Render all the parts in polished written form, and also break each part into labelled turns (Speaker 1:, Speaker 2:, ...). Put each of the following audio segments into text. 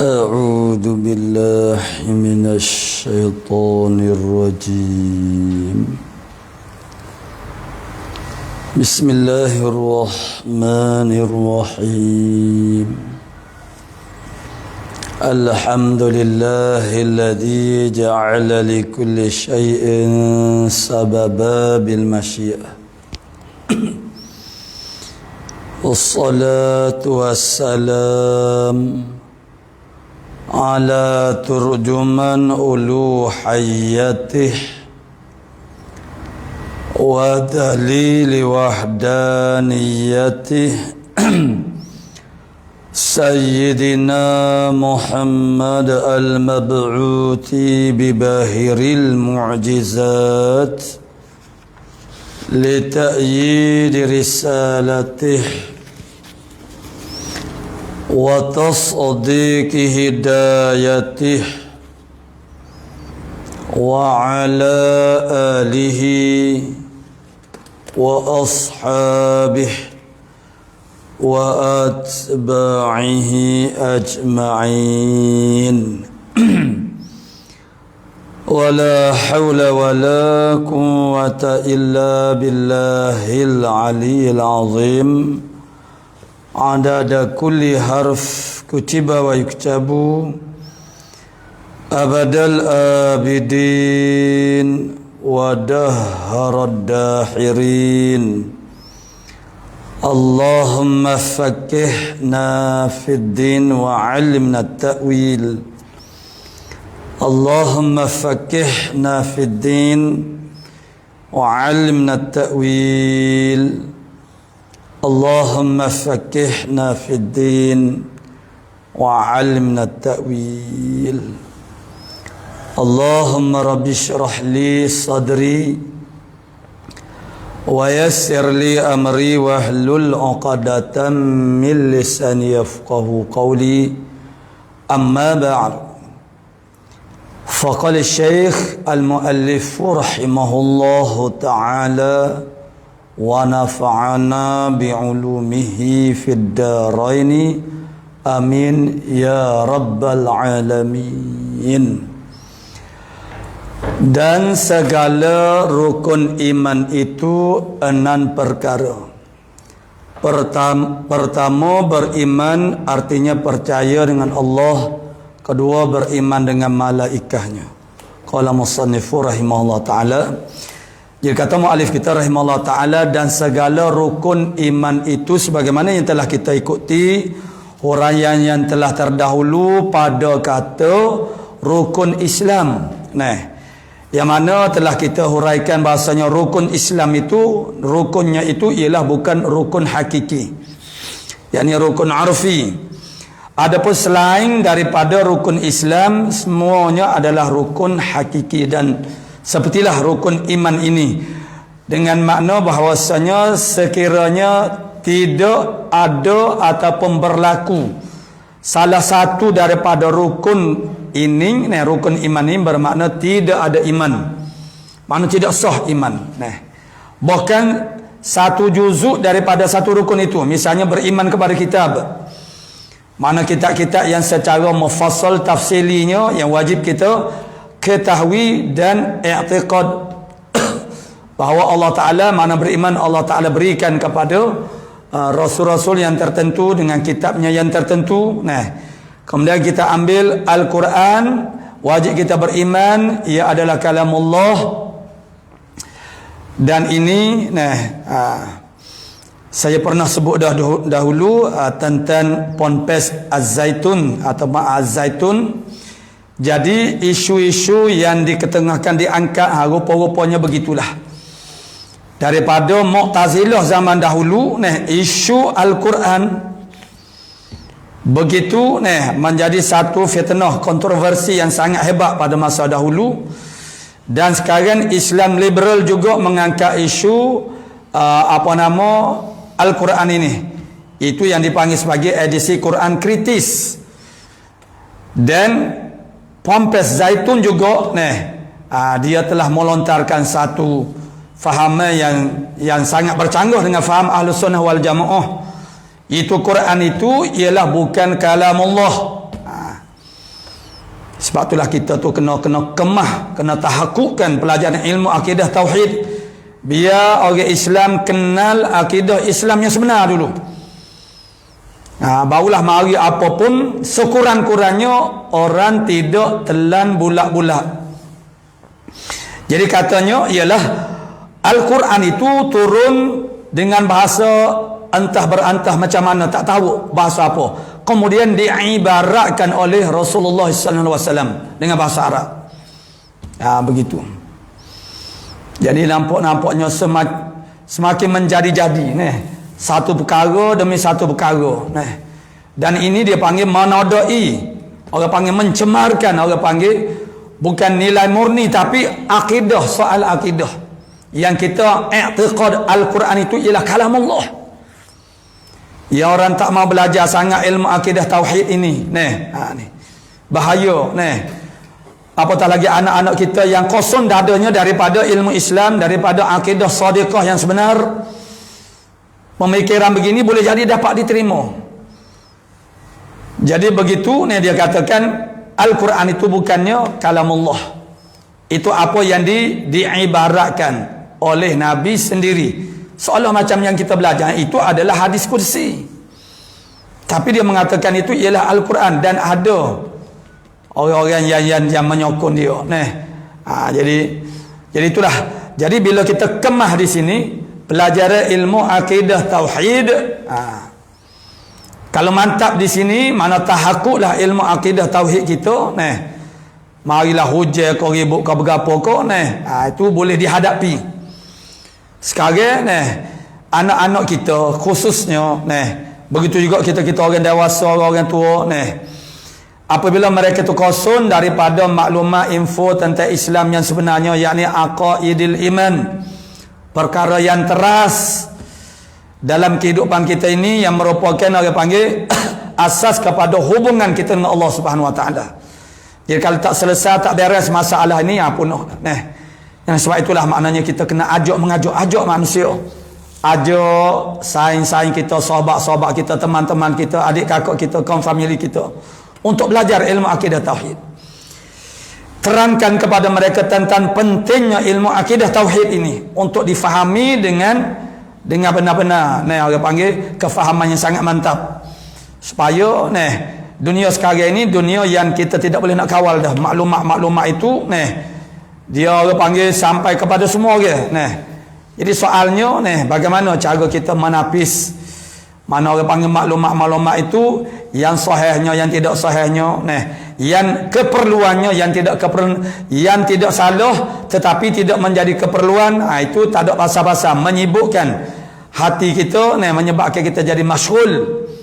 Speaker 1: أعوذ بالله من الشيطان الرجيم. بسم الله الرحمن الرحيم. الحمد لله الذي جعل لكل شيء سببا بالمشيئة، والصلاة والسلام على ترجمان ألوهيته ودليل وحدانيته سيدنا محمد المبعوث بباهر المعجزات لتأييد رسالته وتصديق هدايته، وعلى آله وأصحابه وأتباعه أجمعين. ولا حول ولا قوة إلا بالله العلي العظيم. عدد كل حرف كتب ويكتب أبد الآبدين ودهر الداحرين. اللهم فقهنا في الدين وعلمنا التأويل. اللهم فقهنا في الدين وعلمنا التأويل. اللهم فقهنا في الدين وعلمنا التأويل. اللهم رب اشرح لي صدري ويسر لي أمري واحلل عقدة من لساني يفقهوا قولي. أما بعد، فقال الشيخ المؤلف رحمه الله تعالى ونفعنا بعلومه في الدارين آمين يا رب العالمين. Dan segala rukun iman itu 6 perkara. Pertama, beriman artinya percaya dengan Allah. Kedua, beriman dengan malaikatnya. Qala musannifu rahimahullah ta'ala. Jadi kata mu'alif kita rahimahullah ta'ala, dan segala rukun iman itu sebagaimana yang telah kita ikuti huraian yang telah terdahulu pada kata rukun Islam. Yang mana telah kita huraikan bahasanya rukun Islam itu, rukunnya itu ialah bukan rukun hakiki, yakni rukun arfi. Adapun selain daripada rukun Islam, semuanya adalah rukun hakiki. Dan sepertilah rukun iman ini, dengan makna bahawasanya sekiranya tidak ada ataupun berlaku salah satu daripada rukun ini, rukun iman ini bermakna tidak ada iman, makna tidak sah iman. Bahkan satu juzuk daripada satu rukun itu, misalnya beriman kepada kitab, mana kitab-kitab yang secara mufassal tafsilinya yang wajib kita ketahui dan i'tiqad bahawa Allah Ta'ala, mana beriman Allah Ta'ala berikan kepada rasul-rasul yang tertentu dengan kitabnya yang tertentu. Kemudian kita ambil Al-Quran, wajib kita beriman ia adalah kalamullah. Dan ini saya pernah sebut dahulu tentang Ponpes Az-Zaitun atau Ma'az Zaitun. Jadi isu-isu yang diketengahkan, diangkat, rupa-rupanya begitulah. Daripada Mu'tazilah zaman dahulu, isu Al-Quran begitu menjadi satu fitnah, kontroversi yang sangat hebat pada masa dahulu. Dan sekarang Islam liberal juga mengangkat isu Al-Quran ini. Itu yang dipanggil sebagai edisi Quran kritis. Dan Ponpes Zaitun juga dia telah melontarkan satu fahaman yang sangat bercanggah dengan faham Ahlus Sunnah wal Jamaah. Itu Quran itu ialah bukan kalamullah. Sebab itulah kita tu kena kemah, kena tahakukkan pelajaran ilmu akidah tauhid, biar orang Islam kenal akidah Islam yang sebenar dulu. Barulah mari apapun sekurang-kurangnya orang tidak telan bulat-bulat. Jadi katanya ialah Al-Quran itu turun dengan bahasa entah berantah macam mana, tak tahu bahasa apa. Kemudian diibaratkan oleh Rasulullah sallallahu alaihi wasallam dengan bahasa Arab. Begitu. Jadi nampaknya semakin menjadi-jadi nih. Satu perkara demi satu perkara. Nih. Dan ini dia panggil manadai. Orang panggil mencemarkan, orang panggil bukan nilai murni tapi akidah, soal akidah. Yang kita i'tiqad Al-Quran itu ialah kalam Allah. Ya, orang tak mau belajar sangat ilmu akidah tauhid ini. Nih, bahaya. Nih. Apatah lagi anak-anak kita yang kosong dadanya daripada ilmu Islam, daripada akidah shadiqah yang sebenar. Pemikiran begini boleh jadi dapat diterima. Jadi begitu nih dia katakan Al-Quran itu bukannya kalamullah. Itu apa yang diibaratkan oleh Nabi sendiri. Seolah macam yang kita belajar itu adalah hadis kursi. Tapi dia mengatakan itu ialah Al-Quran, dan ada orang-orang yang menyokong dia. Jadi itulah. Jadi bila kita kemah di sini belajar ilmu akidah tauhid, kalau mantap di sini mana tahakuklah ilmu akidah tauhid kita, marilah hujan kau ribut kau berapa kau, itu boleh dihadapi. Sekarang anak-anak kita khususnya, begitu juga kita orang dewasa, orang tua, apabila mereka tu kosong daripada maklumat info tentang Islam yang sebenarnya, yakni aqaidil iman, perkara yang teras dalam kehidupan kita ini yang merupakan orang panggil asas kepada hubungan kita dengan Allah Subhanahu Wa Taala. Jadi kalau tak selesai, tak beres masalah ini, punah. Yang sebab itulah maknanya kita kena mengajak manusia, ajak saing-saing kita, sahabat-sahabat kita, teman-teman kita, adik kakak kita, kaum family kita untuk belajar ilmu akidah tauhid. Terangkan kepada mereka tentang pentingnya ilmu akidah tauhid ini untuk difahami dengan benar-benar. Orang panggil kefahaman yang sangat mantap. Supaya dunia sekarang ini dunia yang kita tidak boleh nak kawal dah. Maklumat-maklumat itu dia orang panggil sampai kepada semua orang. Jadi soalnya bagaimana cara kita menapis mana orang panggil maklumat-maklumat itu, yang sahihnya, yang tidak sahihnya, yang keperluannya, yang tidak salah tetapi tidak menjadi keperluan, itu tak ada pasal-pasal menyibukkan hati kita, menyebabkan kita jadi masyghul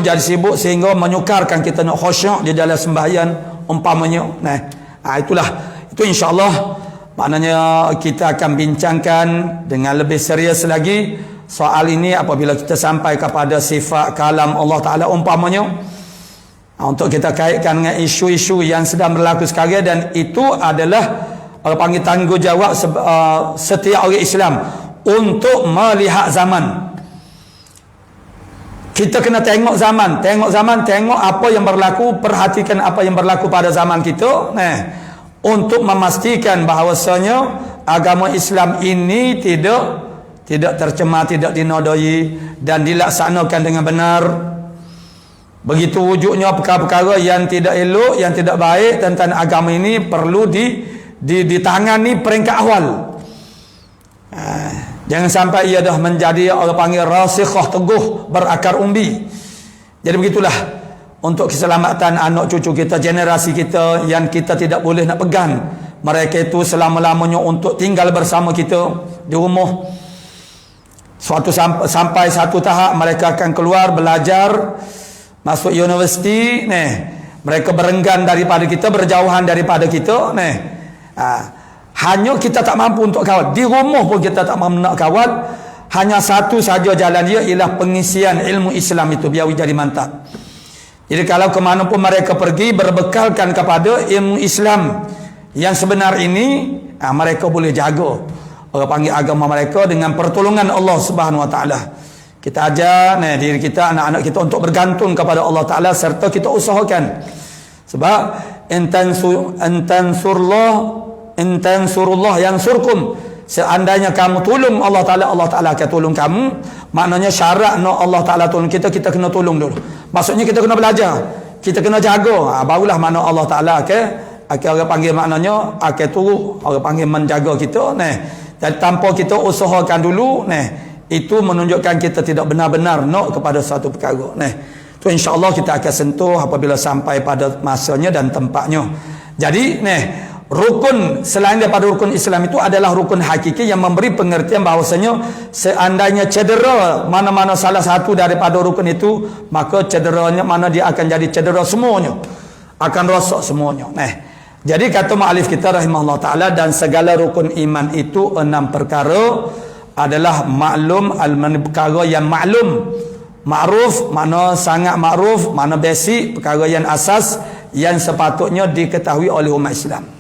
Speaker 1: jadi sibuk sehingga menyukarkan kita nak khusyuk di dalam sembahyang umpamanya. Itulah, itu insya-Allah maknanya kita akan bincangkan dengan lebih serius lagi soal ini apabila kita sampai kepada sifat kalam Allah Ta'ala umpamanya, untuk kita kaitkan dengan isu-isu yang sedang berlaku sekarang. Dan itu adalah orang panggil tanggungjawab setiap orang Islam untuk melihat zaman. Kita kena tengok zaman, tengok apa yang berlaku, perhatikan apa yang berlaku pada zaman kita, untuk memastikan bahawasanya agama Islam ini tidak tercemar, tidak dinodai dan dilaksanakan dengan benar. Begitu wujudnya perkara-perkara yang tidak elok, yang tidak baik tentang agama ini perlu ditangani peringkat awal. Jangan sampai ia dah menjadi orang panggil rasikhah, teguh, berakar umbi. Jadi begitulah untuk keselamatan anak cucu kita, generasi kita yang kita tidak boleh nak pegang mereka itu selama-lamanya untuk tinggal bersama kita di rumah. Sampai satu tahap mereka akan keluar belajar, masuk universiti, mereka berenggan daripada kita, berjauhan daripada kita, hanya kita tak mampu untuk kawal. Di rumah pun kita tak mampu nak kawal. Hanya satu saja jalan dia, ialah pengisian ilmu Islam itu biar jadi mantap. Jadi kalau ke mana pun mereka pergi berbekalkan kepada ilmu Islam yang sebenar ini, mereka boleh jaga orang panggil agama mereka dengan pertolongan Allah Subhanahu Wa Taala. Kita ajar diri kita, anak-anak kita untuk bergantung kepada Allah Taala, serta kita usahakan. Sebab intansurullah yansurkum. Seandainya kamu tolong Allah Ta'ala, Allah Ta'ala akan tolong kamu. Maknanya syarat no Allah Ta'ala tolong kita, kita kena tolong dulu. Maksudnya kita kena belajar, kita kena jaga. Barulah makna Allah Ta'ala akan orang panggil maknanya akan turut, orang panggil menjaga kita. Dan tanpa kita usahakan dulu, itu menunjukkan kita tidak benar-benar nak kepada satu perkara. Tu insya-Allah kita akan sentuh apabila sampai pada masanya dan tempatnya. Jadi rukun selain daripada rukun Islam itu adalah rukun hakiki yang memberi pengertian bahawasanya seandainya cedera mana-mana salah satu daripada rukun itu, maka cederanya mana dia akan jadi cedera semuanya, akan rosak semuanya. Jadi kata mu'alif kita rahimahullah ta'ala, dan segala rukun iman itu 6 perkara adalah maklum, perkara yang maklum, ma'ruf, mana sangat ma'ruf, mana basic, perkara yang asas yang sepatutnya diketahui oleh umat Islam.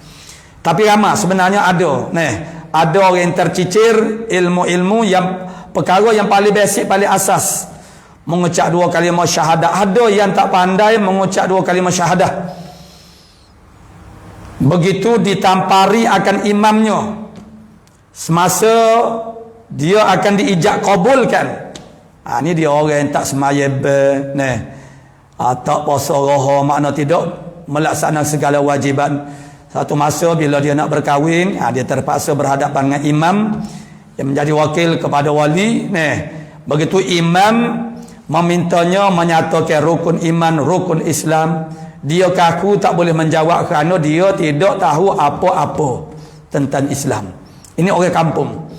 Speaker 1: Tapi ramai sebenarnya ada orang yang tercicir ilmu-ilmu yang perkara yang paling basic, paling asas, mengucap 2 kalimah syahadah. Ada yang tak pandai mengucap 2 kalimah syahadah, begitu ditampari akan imamnya, semasa dia akan diijab kabulkan, ini dia orang yang tak semaya tak puasa roha, makna tidak melaksanakan segala wajiban. Satu masa bila dia nak berkahwin, dia terpaksa berhadapan dengan imam yang menjadi wakil kepada wali. Begitu imam memintanya menyatakan rukun iman, rukun Islam, dia kaku tak boleh menjawab kerana dia tidak tahu apa-apa tentang Islam. Ini orang kampung.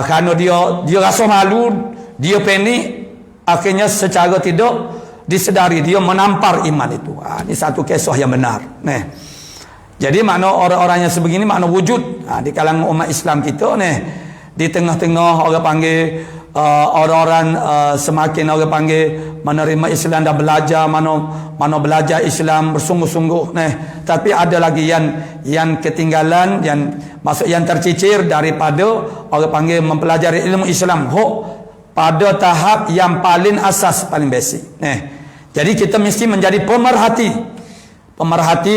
Speaker 1: Kerana dia rasa malu, dia panik, akhirnya secara tidak disedari dia menampar iman itu. Ini satu kisah yang benar. Jadi makna orang-orang yang sebegini makna wujud di kalangan umat Islam kita. Di tengah-tengah orang panggil orang-orang semakin orang panggil menerima Islam dan belajar, mana belajar Islam bersungguh-sungguh. Tapi ada lagi yang ketinggalan, yang maksud yang tercicir daripada orang panggil mempelajari ilmu Islam pada tahap yang paling asas, paling basic. Jadi kita mesti menjadi pemerhati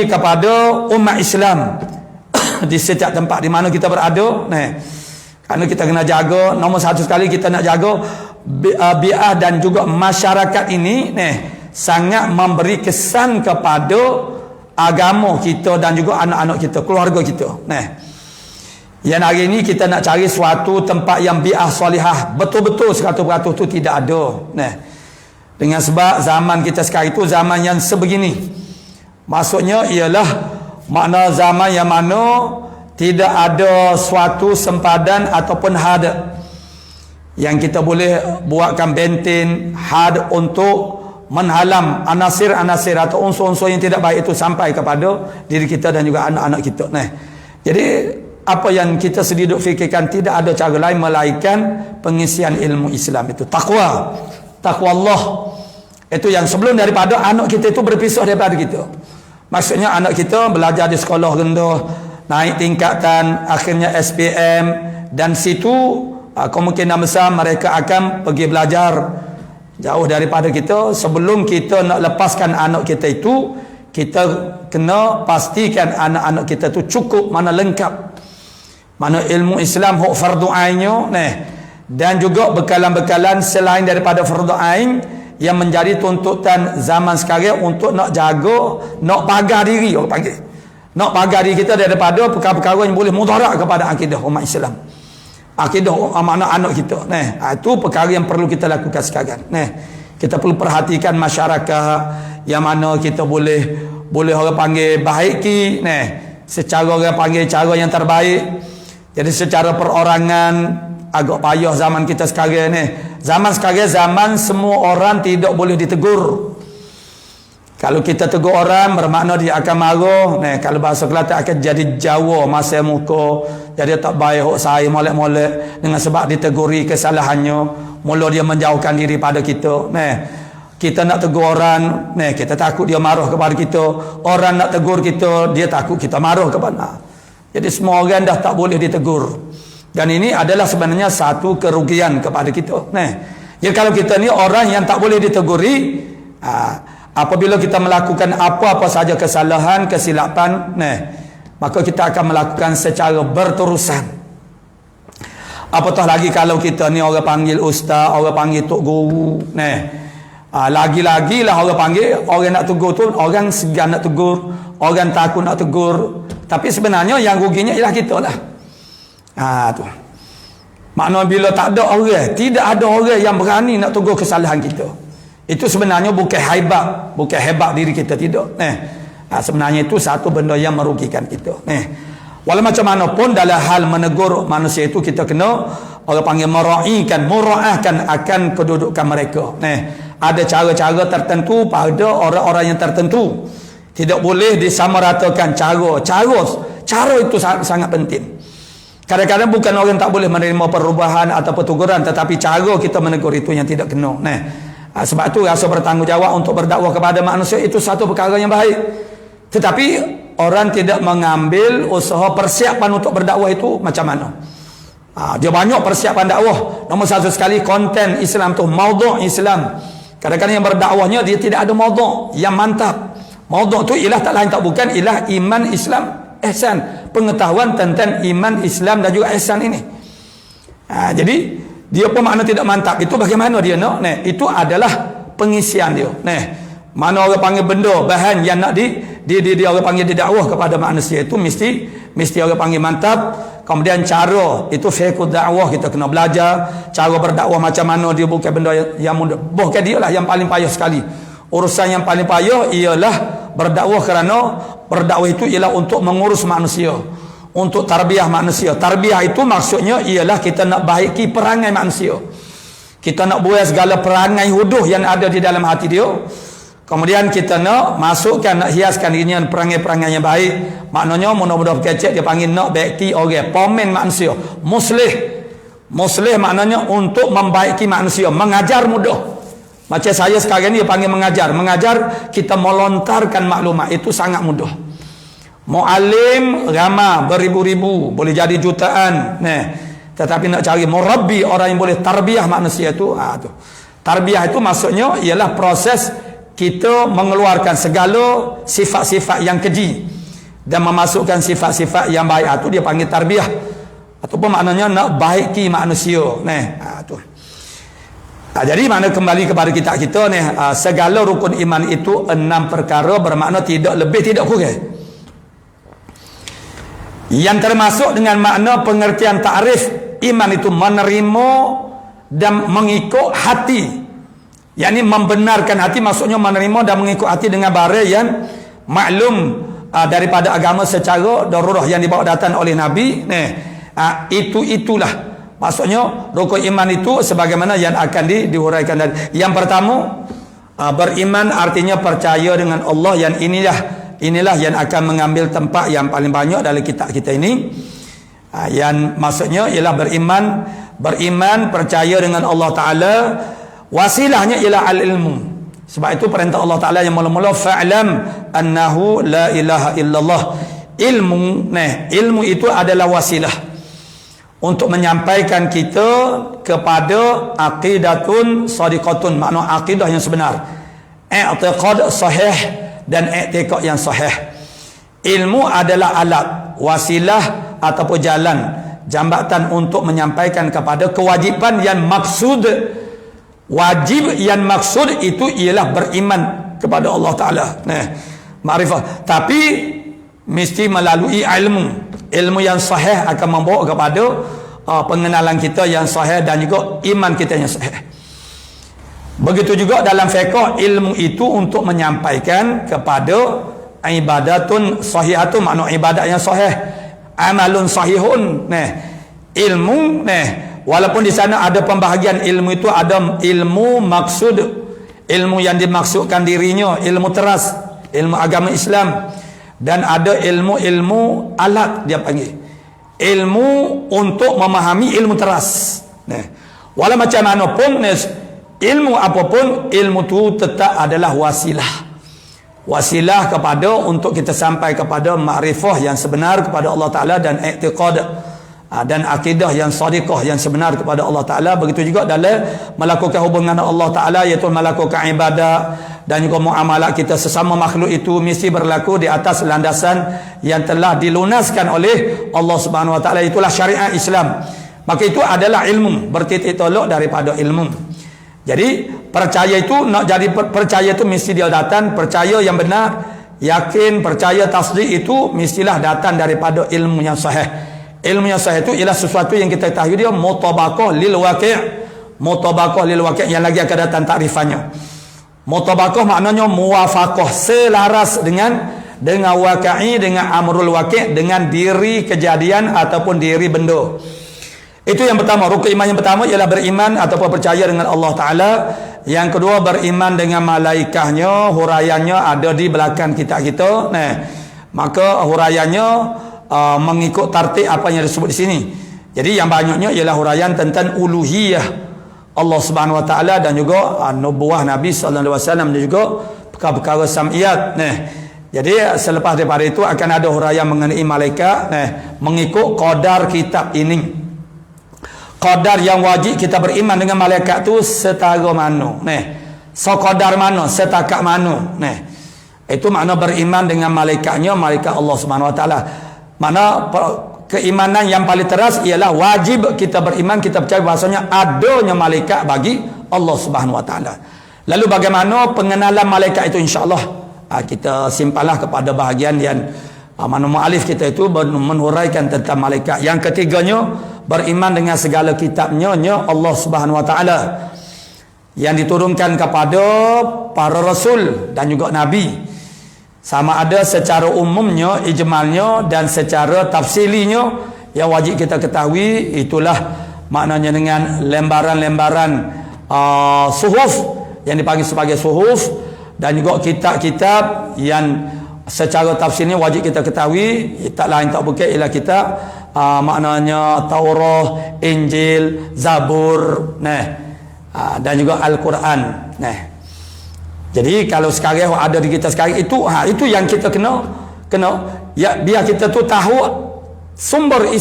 Speaker 1: kepada umat Islam di setiap tempat di mana kita berada. Kerana kita kena jaga, nombor satu sekali kita nak jaga bi'ah dan juga masyarakat ini sangat memberi kesan kepada agama kita dan juga anak-anak kita, keluarga kita. Yang hari ini kita nak cari suatu tempat yang bi'ah solihah betul-betul 100% itu tidak ada. Dengan sebab zaman kita sekarang itu zaman yang sebegini. Maksudnya ialah makna zaman yang mana tidak ada suatu sempadan ataupun had yang kita boleh buatkan benteng had untuk menghalang anasir-anasir atau unsur-unsur yang tidak baik itu sampai kepada diri kita dan juga anak-anak kita. Jadi apa yang kita sedih fikirkan, tidak ada cara lain melainkan pengisian ilmu Islam itu, takwa Allah. Itu yang sebelum daripada anak kita itu berpisah daripada kita. Maksudnya anak kita belajar di sekolah rendah, naik tingkatan, akhirnya SPM, dan situ kemungkinan besar mereka akan pergi belajar jauh daripada kita. Sebelum kita nak lepaskan anak kita itu, kita kena pastikan anak-anak kita itu cukup, mana lengkap, mana ilmu Islam hak fardu ainnya, dan juga bekalan-bekalan selain daripada fardu ain yang menjadi tuntutan zaman sekarang untuk nak jaga, nak pagar diri, orang panggil, nak pagar diri kita daripada perkara-perkara yang boleh mudarat kepada akidah umat Islam, akidah anak-anak kita. Itu perkara yang perlu kita lakukan sekarang. Kita perlu perhatikan masyarakat yang mana kita boleh orang panggil baiki, secara orang panggil cara yang terbaik. Jadi secara perorangan agak payah zaman kita sekarang Zaman sekarang zaman semua orang tidak boleh ditegur. Kalau kita tegur orang bermakna dia akan marah. Kalau bahasa Kelantan akan jadi Jawa masa muka, jadi tak baik hok saya molek-molek dengan sebab diteguri kesalahannya, mula dia menjauhkan diri pada kita. Kita nak tegur orang, kita takut dia marah kepada kita. Orang nak tegur kita, dia takut kita marah kepada. Jadi semua orang dah tak boleh ditegur. Dan ini adalah sebenarnya satu kerugian kepada kita. Jadi kalau kita ni orang yang tak boleh diteguri, Apabila kita melakukan apa-apa saja kesalahan, kesilapan, maka kita akan melakukan secara berterusan. Apatah lagi kalau kita ni orang panggil ustaz, orang panggil tok guru, lagi-lagi lah orang panggil, orang nak tegur tu, orang segan nak tegur, orang takut nak tegur. Tapi sebenarnya yang ruginya ialah kita lah. Tu. Maknanya bila tak ada orang, tidak ada orang yang berani nak tegur kesalahan kita. Itu sebenarnya bukan hebat diri kita, tidak. Sebenarnya itu satu benda yang merugikan kita. Walau macam mana pun dalam hal menegur manusia itu kita kena orang panggil mura'ahkan akan kedudukan mereka. Ada cara-cara tertentu pada orang-orang yang tertentu. Tidak boleh disamaratakan cara itu sangat penting. Kadang-kadang bukan orang tak boleh menerima perubahan atau teguran, tetapi cara kita menegur itu yang tidak kena. Sebab itu rasa bertanggungjawab untuk berdakwah kepada manusia itu satu perkara yang baik. Tetapi orang tidak mengambil usaha persiapan untuk berdakwah itu macam mana. Dia banyak persiapan dakwah. Nombor satu sekali konten Islam tu, maudhu' Islam. Kadang-kadang yang berdakwahnya dia tidak ada maudhu' yang mantap. Maudhu' tu ialah tak lain tak bukan ialah iman, Islam, ihsan. Pengetahuan tentang iman, Islam dan juga ihsan ini. Jadi dia pun makna tidak mantap. Itu bagaimana dia nak? Itu adalah pengisian dia. Mana orang panggil benda, bahan yang nak orang panggil didakwah kepada manusia itu mesti orang panggil mantap. Kemudian cara itu fiqh dakwah, kita kena belajar cara berdakwah macam mana. Dia bukan benda yang mudah. Bukan dia lah yang paling payah sekali. Urusan yang paling payah ialah berdakwah, kerana berdakwah itu ialah untuk mengurus manusia, untuk tarbiyah manusia. Tarbiyah itu maksudnya ialah kita nak baiki perangai manusia. Kita nak buat segala perangai huduh yang ada di dalam hati dia. Kemudian kita nak masukkan, nak hiaskan dirinya perangai-perangai yang baik. Maknanya mudah-mudah kecek dia panggil nak baiki orang, pomen manusia. Muslih maknanya untuk membaiki manusia, mengajar mudah. Macam saya sekarang ni dia panggil mengajar. Mengajar kita melontarkan maklumat itu sangat mudah. Mu'alim ramah beribu-ribu, boleh jadi jutaan. Tetapi nak cari murabbi, orang yang boleh tarbiyah manusia itu, tarbiyah itu maksudnya ialah proses kita mengeluarkan segala sifat-sifat yang keji dan memasukkan sifat-sifat yang baik. Itu dia panggil tarbiyah. Ataupun maknanya nak baiki manusia. Jadi mana kembali kepada kita ni, segala rukun iman itu 6 perkara, bermakna tidak lebih tidak kurang. Yang termasuk dengan makna pengertian ta'rif iman itu menerima dan mengikut hati. Yakni membenarkan hati, maksudnya menerima dan mengikut hati dengan barang yang maklum daripada agama secara darurah yang dibawa datang oleh Nabi. Itulah maksudnya rukun iman itu sebagaimana yang akan dihuraikan dari. Yang pertama, beriman artinya percaya dengan Allah, yang inilah yang akan mengambil tempat yang paling banyak dalam kitab kita ini. Yang maksudnya ialah beriman percaya dengan Allah Ta'ala. Wasilahnya ialah al-ilmu. Sebab itu perintah Allah Ta'ala yang mula-mula fa'lam annahu la ilaha illallah. Ilmu itu adalah wasilah untuk menyampaikan kita kepada aqidatun sadiqatun, makna aqidah yang sebenar, i'tiqad sahih dan i'tiqad yang sahih. Ilmu adalah alat, wasilah ataupun jalan, jambatan untuk menyampaikan kepada kewajiban yang maksud. Wajib yang maksud itu ialah beriman kepada Allah Ta'ala, ma'rifah. Tapi mesti melalui ilmu yang sahih akan membawa kepada pengenalan kita yang sahih dan juga iman kita yang sahih. Begitu juga dalam fiqh, ilmu itu untuk menyampaikan kepada ibadatun sahihatun, makna ibadat yang sahih, amalun sahihun. Ilmu walaupun di sana ada pembahagian ilmu itu, ada ilmu maksud, ilmu yang dimaksudkan dirinya, ilmu teras, ilmu agama Islam, dan ada ilmu alat, dia panggil ilmu untuk memahami ilmu teras. Walau macam mana pun ilmu apapun, ilmu itu tetap adalah wasilah kepada untuk kita sampai kepada makrifah yang sebenar kepada Allah Ta'ala dan i'tiqad dan akidah yang sadiqah, yang sebenar kepada Allah Ta'ala. Begitu juga dalam melakukan hubungan dengan Allah Ta'ala, iaitu melakukan ibadah dan juga muamalah kita sesama makhluk itu mesti berlaku di atas landasan yang telah dilunaskan oleh Allah Subhanahu Wa Ta'ala. Itulah syariat Islam. Maka itu adalah ilmu, bertitik tolak daripada ilmu. Jadi percaya itu, nak jadi percaya itu mesti dia datang, percaya yang benar, yakin, percaya, tasdik itu mestilah datang daripada ilmu yang sahih. Ilmu yang sahih itu ialah sesuatu yang kita tahu dia mutabaqah lil waqi'. Mutabaqah lil waqi' yang lagi akan datang takrifannya. Mutabaqah maknanya muwafaqah, selaras dengan waqi'i, dengan amrul waqi', dengan diri kejadian ataupun diri benda. Itu yang pertama, rukun iman yang pertama ialah beriman ataupun percaya dengan Allah Ta'ala. Yang kedua, beriman dengan malaikahnya, huraiannya ada di belakang kitab kita. Nah, maka huraiannya mengikut tartib apa yang disebut di sini. Jadi yang banyaknya ialah huraian tentang uluhiyah Allah Subhanahu Wa Ta'ala dan juga nubuah Nabi sallallahu alaihi wasallam dan juga perkara-perkara sam'iyat. Nah, jadi selepas daripada itu akan ada huraian mengenai malaikat, mengikut qadar kitab ini. Qadar yang wajib kita beriman dengan malaikat tu setara mana? Sekadar mana? Setakat mana? Itu makna beriman dengan malaikatnya, malaikat Allah Subhanahu Wa Ta'ala. Mana keimanan yang paling teras ialah wajib kita beriman, kita percaya bahasanya adanya malaikat bagi Allah Subhanahu Wa Ta'ala. Lalu bagaimana pengenalan malaikat itu, insya-Allah kita simpanlah kepada bahagian yang mana mu'alif kita itu menhuraikan tentang malaikat. Yang ketiganya, beriman dengan segala kitabnya Allah Subhanahu Wa Ta'ala yang diturunkan kepada para rasul dan juga nabi. Sama ada secara umumnya, ijmalnya dan secara tafsilinya yang wajib kita ketahui. Itulah maknanya dengan lembaran-lembaran suhuf yang dipanggil sebagai suhuf, dan juga kitab-kitab yang secara tafsirnya wajib kita ketahui. Tak lain tak bukan ialah kitab maknanya Taurat, Injil, Zabur, dan juga Al-Quran. Jadi kalau sekarang ada di kita sekarang itu, itu yang kita kena ya, biar kita tu tahu sumber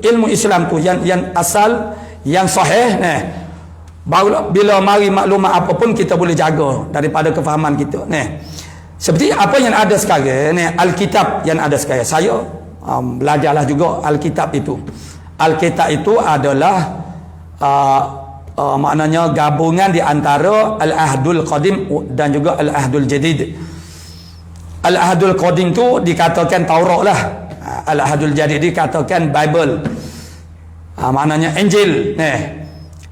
Speaker 1: ilmu Islam tu yang asal, yang sahih. Baru bila mari maklumat apapun kita boleh jaga daripada kefahaman kita. Seperti apa yang ada sekarang, Alkitab yang ada sekarang. Saya belajarlah juga Alkitab itu. Alkitab itu adalah maknanya gabungan di antara Al-Ahdul Qadim dan juga Al-Ahdul Jadid. Al-Ahdul Qadim tu dikatakan Taurat lah. Al-Ahdul Jadid dikatakan Bible. Maknanya Injil.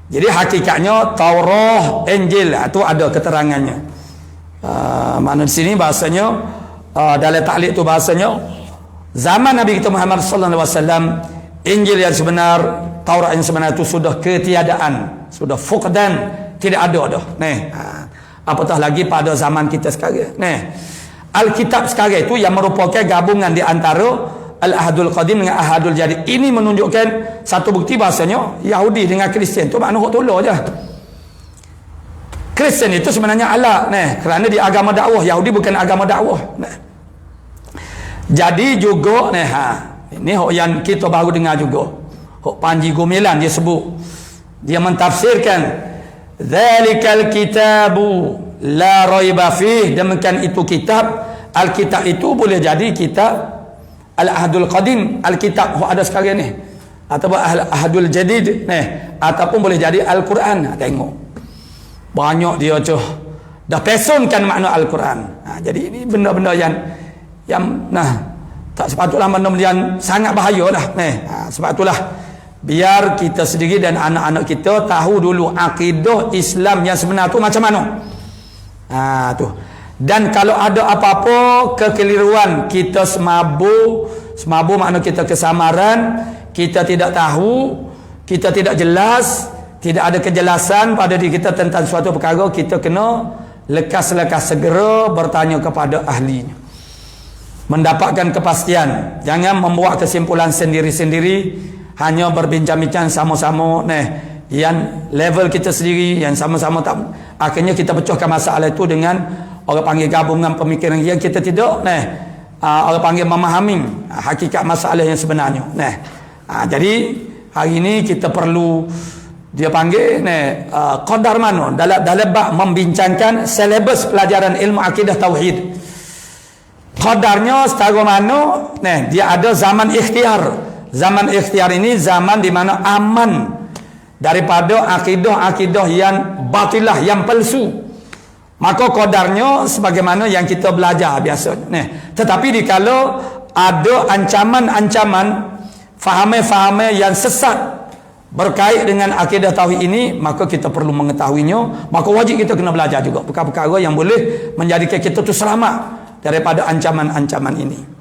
Speaker 1: Jadi hakikatnya Taurat, Injil itu ada keterangannya. Makna di sini bahasanya dalam taklid tu bahasanya zaman Nabi kita Muhammad sallallahu alaihi wasallam, Injil yang sebenar, Taurat yang sebenar itu sudah ketiadaan, sudah fuqdan, tidak ada dah. Apatah lagi pada zaman kita sekarang. Alkitab sekarang itu yang merupakan gabungan di antara Al-Ahdul Qadim dengan Ahadul Jadid. Ini menunjukkan satu bukti bahasanya Yahudi dengan Kristian tu makna hok tolak je. Kristian itu sebenarnya Allah, kerana di agama dakwah. Yahudi bukan agama dakwah. Jadi juga ini hok yang kita baru dengar juga. Hok Panji Gumilan dia sebut. Dia mentafsirkan Dzalikal kitabu la raiba fih, demikian itu kitab. Alkitab itu boleh jadi kitab Al-Ahdul Qadim, Alkitab hok ada sekarang ni, ataupun Al-Ahdul Jadid ataupun boleh jadi Al-Quran. Tengok banyak dia dah pesunkan makna Al-Quran. Jadi ini benda-benda yang tak sepatutlah, benda-benda yang sangat bahaya lah. Sebab itulah biar kita sendiri dan anak-anak kita tahu dulu akidah Islam yang sebenar tu macam mana. Tu. Dan kalau ada apa-apa kekeliruan, kita semabu makna kita kesamaran, kita tidak tahu, kita tidak jelas, tidak ada kejelasan pada diri kita tentang suatu perkara, kita kena lekas-lekas segera bertanya kepada ahlinya, mendapatkan kepastian. Jangan membuat kesimpulan sendiri-sendiri, hanya berbincang-bincang sama-sama yang level kita sendiri, yang sama-sama tak, akhirnya kita pecahkan masalah itu dengan orang panggil gabungan pemikiran yang kita tidak orang panggil memahami hakikat masalah yang sebenarnya. Jadi hari ini kita perlu dia panggil qadar mano dalam bab membincangkan selebas pelajaran ilmu akidah tauhid. Qadarnya setara mano dia ada zaman ikhtiar. Zaman ikhtiar ini zaman di mana aman daripada akidah-akidah yang batilah, yang palsu. Maka qadarnya sebagaimana yang kita belajar biasa. Tetapi dikala ada ancaman-ancaman faham-faham yang sesat berkait dengan akidah tauhid ini, maka kita perlu mengetahuinya. Maka wajib kita kena belajar juga perkara-perkara yang boleh menjadikan kita tu selamat daripada ancaman-ancaman ini.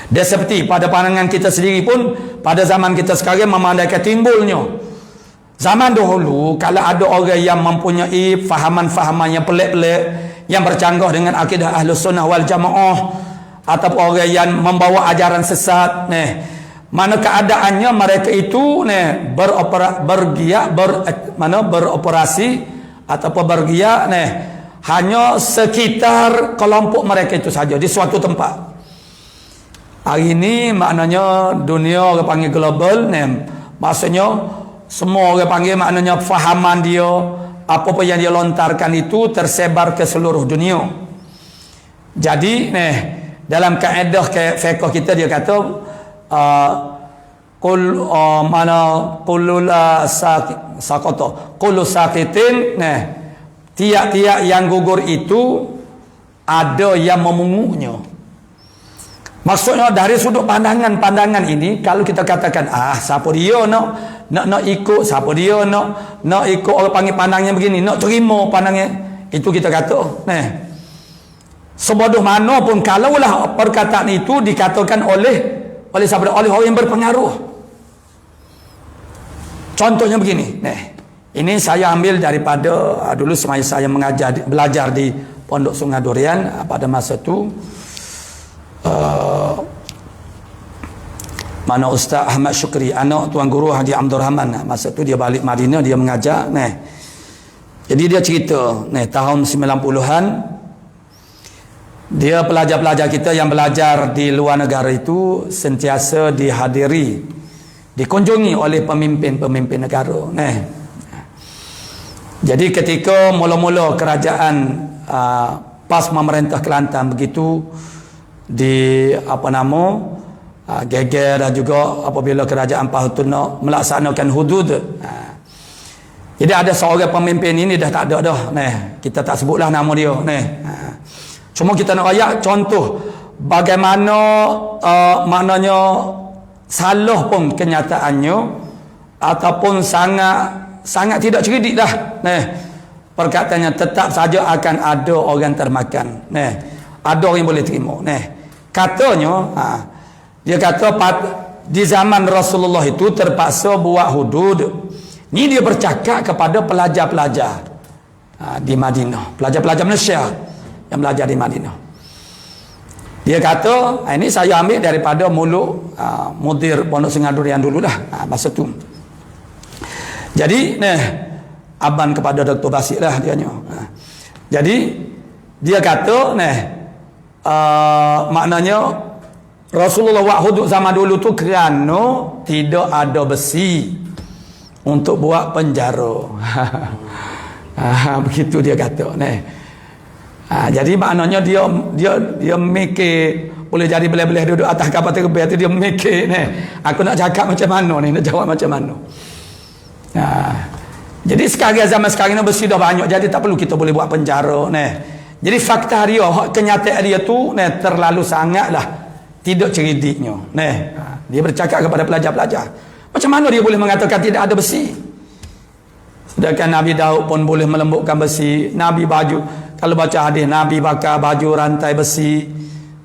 Speaker 1: Dan seperti pada pandangan kita sendiri pun, pada zaman kita sekarang memandangkan timbulnya. Zaman dahulu, kalau ada orang yang mempunyai fahaman-fahaman yang pelik-pelik, yang bercanggah dengan akidah Ahlus Sunnah wal Jamaah, atau orang yang membawa ajaran sesat, mana keadaannya mereka itu beroperasi ataupun bergiat hanya sekitar kelompok mereka itu saja di suatu tempat. Hari ini maknanya dunia orang panggil global, maksudnya semua orang panggil maknanya fahaman dia, apa-apa yang dia lontarkan itu tersebar ke seluruh dunia. Jadi dalam kaedah fiqh kita dia kata kullu sakitin, tiap-tiap yang gugur itu ada yang memunguknya. Maksudnya dari sudut pandangan ini, kalau kita katakan siapa dia nak ikut, siapa dia nak ikut orang panggil pandangnya begini, nak terima pandangnya, itu kita kata sebodoh mana pun kalaulah perkataan itu dikatakan oleh siapa, oleh orang yang berpengaruh. Contohnya begini, ini saya ambil daripada dulu semasa saya belajar di Pondok Sungai Durian pada masa itu. Mana Ustaz Ahmad Syukri, anak Tuan Guru Haji Abdul Rahman, masa tu dia balik Madinah, dia mengajar. Jadi dia cerita tahun 90-an, dia pelajar-pelajar kita yang belajar di luar negara itu sentiasa dihadiri, dikunjungi oleh pemimpin-pemimpin negara. Jadi ketika mula-mula kerajaan PAS memerintah Kelantan begitu di geger, dan juga apabila kerajaan PAS itu nak melaksanakan hudud. Jadi ada seorang pemimpin ini dah tak ada dah. Kita tak sebutlah nama dia. Cuma kita nak rayak contoh bagaimana maknanya salah pun kenyataannya, ataupun sangat tidak cerdik dah. Perkataannya tetap saja akan ada orang termakan. Ada orang yang boleh terima. Katanya dia kata di zaman Rasulullah itu terpaksa buat hudud. Ni dia bercakap kepada pelajar-pelajar di Madinah, pelajar-pelajar Malaysia yang belajar di Madinah. Dia kata, ini saya ambil daripada mulut mudir Pondok Sungai Durian dululah masa tu. Jadi aban kepada Dr. Basit lah dianya. Jadi dia kata maknanya Rasulullah buat hudud zaman dulu tu kerana tidak ada besi untuk buat penjara. Begitu dia kata. Jadi maknanya dia mikir, boleh jadi belah-belah duduk atas kapal terbang tu, dia mikir aku nak cakap macam mana nak jawab macam mana. Jadi zaman sekarang ni besi dah banyak, jadi tak perlu kita boleh buat penjara. Jadi fakta dia, kenyataan dia tu terlalu sangatlah tidak ceridiknya. Dia bercakap kepada pelajar-pelajar. Macam mana dia boleh mengatakan tidak ada besi? Sedangkan Nabi Daud pun boleh melembutkan besi. Nabi baju, kalau baca hadis, Nabi bakar baju rantai besi,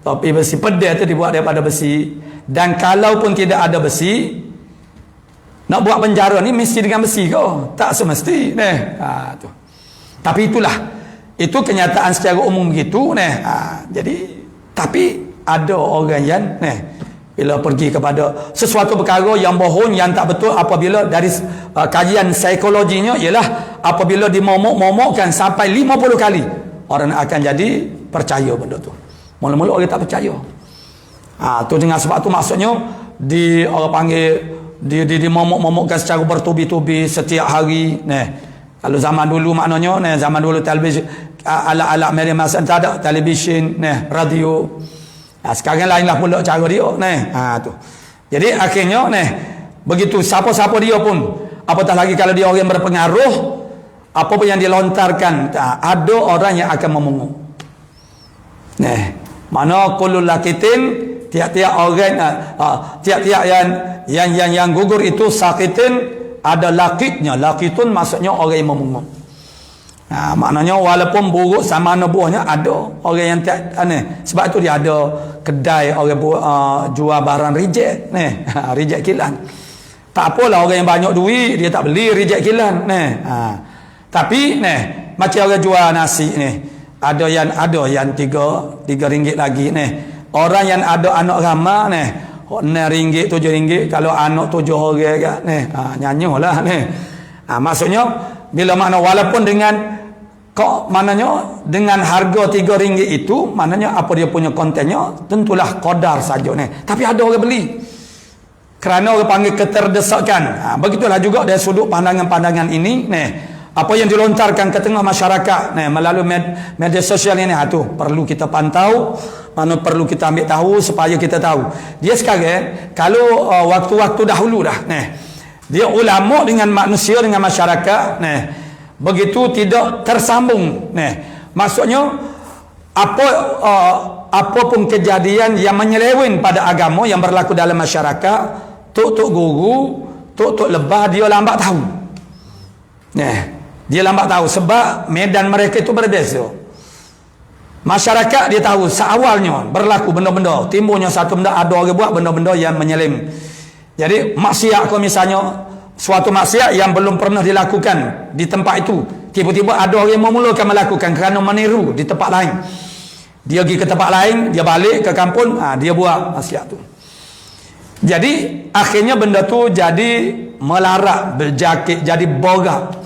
Speaker 1: topi besi, pedang itu dibuat daripada besi. Dan kalau pun tidak ada besi, nak buat penjara ni mesti dengan besi ke? Tak semesti. Tu. Tapi itulah, itu kenyataan secara umum begitu. Jadi tapi ada orang yang bila pergi kepada sesuatu perkara yang bohong, yang tak betul, apabila dari kajian psikologinya ialah apabila dimomok-momokkan sampai 50 kali, orang akan jadi percaya benda tu. Mula-mula orang tak percaya. Tu dengan sebab tu maksudnya orang panggil di momok-momokkan secara bertubi-tubi setiap hari. Kalau zaman dulu maknanya zaman dulu televisyen, alat-alat media masa tak ada televisyen, radio. Sekarang lainlah pula cara dia. Tu. Jadi akhirnya begitu siapa-siapa dia pun, apatah lagi kalau dia orang berpengaruh, apa pun yang dilontarkan, ada orang yang akan memungut. Mana kullu lakitin, tiap-tiap orang, tiap-tiap yang gugur itu sakitin, ada lakitnya. Lakitun maksudnya orang yang memungut. Maknanya walaupun buruk sama mana buahnya, ada orang yang tak sebab tu dia ada kedai orang jual barang reject reject kilan. Tak apalah orang yang banyak duit dia tak beli reject kilan tapi macam orang jual nasi ada yang tiga ringgit lagi orang yang ada anak ramah RM6 RM7 kalau anak 7 orang nyanyolah maksudnya bila mana walaupun maknanya dengan harga RM3 itu, maknanya apa dia punya kontennya tentulah qadar saja tapi ada orang beli kerana orang panggil keterdesakan. Begitulah juga dari sudut pandangan-pandangan ini apa yang dilontarkan ke tengah masyarakat melalui media sosial ini tu perlu kita pantau, mana perlu kita ambil tahu supaya kita tahu. Dia sekarang kalau waktu-waktu dahulu dah dia ulama dengan manusia dengan masyarakat begitu tidak tersambung. Maksudnya apapun kejadian yang menyeleweng pada agama yang berlaku dalam masyarakat, tok guru, tok lebah dia lambat tahu. Dia lambat tahu sebab medan mereka itu berbeza. Masyarakat dia tahu seawalnya berlaku benda-benda, timbulnya satu benda, ada orang buat benda-benda yang menyelem. Jadi maksiat kalau misalnya suatu maksiat yang belum pernah dilakukan di tempat itu, tiba-tiba ada orang yang memulakan melakukan kerana meniru di tempat lain. Dia pergi ke tempat lain, dia balik ke kampung, dia buat maksiat tu. Jadi akhirnya benda tu jadi melarat, berjakit, jadi borak.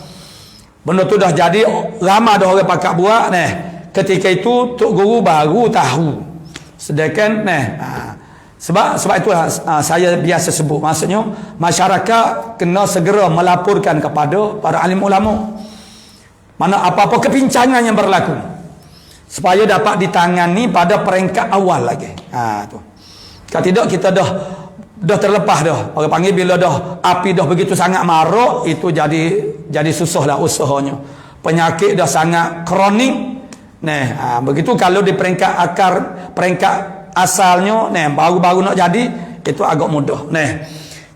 Speaker 1: Benda tu dah jadi ramai dah orang pakak buat ketika itu tok guru baru tahu. Sedangkan sebab itulah saya biasa sebut, maksudnya masyarakat kena segera melaporkan kepada para alim ulama mana apa-apa kepincangan yang berlaku supaya dapat ditangani pada peringkat awal lagi. Tu. Kalau tidak kita dah terlepas dah. Orang panggil bila dah api dah begitu sangat marak, itu jadi susahlah usahanya. Penyakit dah sangat kronik. Begitu kalau di peringkat akar, peringkat asalnya baru-baru nak jadi, itu agak mudah.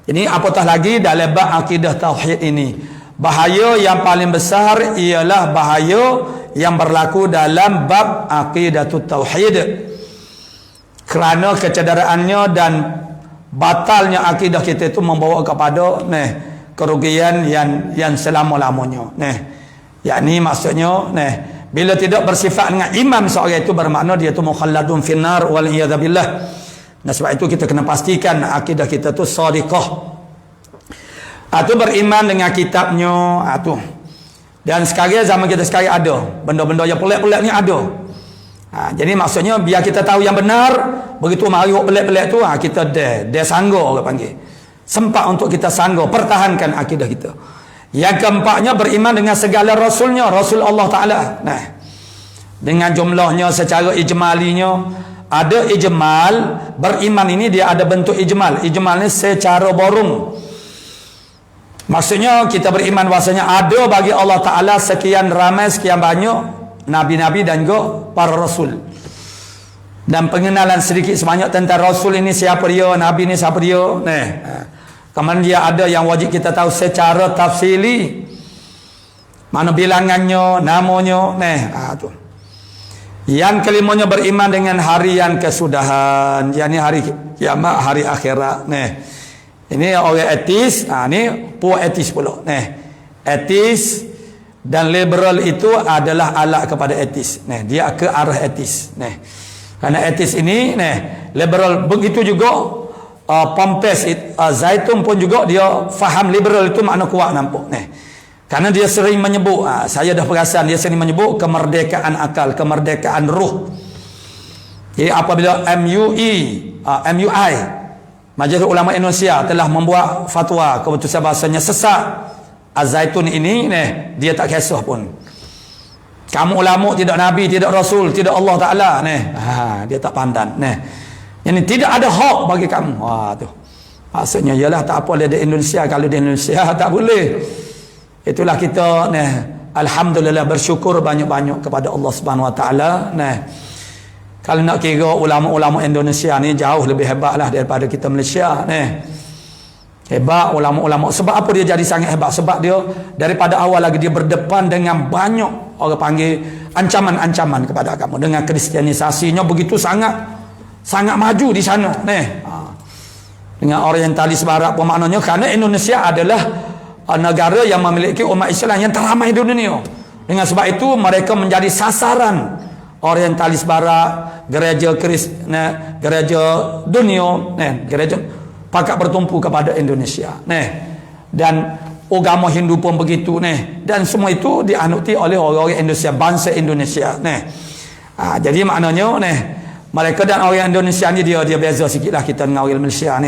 Speaker 1: Ini apatah lagi dalam bab akidah tauhid ini. Bahaya yang paling besar ialah bahaya yang berlaku dalam bab aqidatut tauhid. Kerana kecederaannya dan batalnya akidah kita itu membawa kepada kerugian yang selama-lamanya. Yakni maksudnya bila tidak bersifat dengan iman seorang itu bermakna dia itu mukhalladun finnar wal iyadzabillah. Sebab itu kita kena pastikan akidah kita tu shadiqah. Itu beriman dengan kitabnya tu. Dan sekarang zaman kita sekarang ada benda-benda yang pelik-pelik ni ada. Jadi maksudnya biar kita tahu yang benar, begitu mari pelik-pelik tu kita dia sanggup orang panggil. Sempat untuk kita sanggup pertahankan akidah kita. Yang keempatnya beriman dengan segala rasulnya, Rasul Allah Ta'ala. Dengan jumlahnya secara ijmalinya, ada ijmal, beriman ini dia ada bentuk ijmal. Ijmal ni secara borong. Maksudnya kita beriman bahasanya ada bagi Allah Ta'ala sekian ramai, sekian banyak nabi-nabi dan juga para rasul. Dan pengenalan sedikit sebanyak tentang rasul ini siapa dia, nabi ini siapa dia. Kemudian dia ada yang wajib kita tahu secara tafsili. Mana bilangannya, namanya. Tu. Yang kelimanya beriman dengan hari yang kesudahan, yakni hari kiamat, hari akhirat. Ini orang etis, ini puak etis pula. Etis dan liberal itu adalah alat kepada etis. Dia ke arah etis. Karena etis ini, liberal begitu juga. Pompes Zaitun pun juga dia faham liberal itu makna kuat nampak. Karena dia sering menyebut, saya dah perasan dia sering menyebut kemerdekaan akal, kemerdekaan ruh. Jadi apabila MUI Majlis Ulama Indonesia telah membuat fatwa keputusan bahasanya sesat Az-Zaitun ini dia tak kisah pun. Kamu ulama tidak nabi, tidak rasul, tidak Allah Taala dia tak pandan Yang ini tidak ada hak bagi kamu. Wah tu. Maksudnya ialah tak apa di Indonesia, kalau di Indonesia tak boleh. Itulah kita alhamdulillah bersyukur banyak-banyak kepada Allah Subhanahu Wa Taala. Kalau nak kira ulama-ulama Indonesia ni jauh lebih hebatlah daripada kita Malaysia Hebat ulama-ulama. Sebab apa dia jadi sangat hebat? Sebab dia daripada awal lagi dia berdepan dengan banyak orang panggil ancaman-ancaman kepada agama. Dengan kristianisasinya begitu sangat maju di sana dengan orientalis barat pun maknanya, kerana Indonesia adalah negara yang memiliki umat Islam yang teramai di dunia. Dengan sebab itu mereka menjadi sasaran orientalis barat, gereja gereja dunia, gereja pakat bertumpu kepada Indonesia dan agama Hindu pun begitu dan semua itu dianuti oleh orang-orang Indonesia, bangsa Indonesia jadi maknanya mereka dan orang Indonesia ni dia beza sikitlah kita dengan orang Malaysia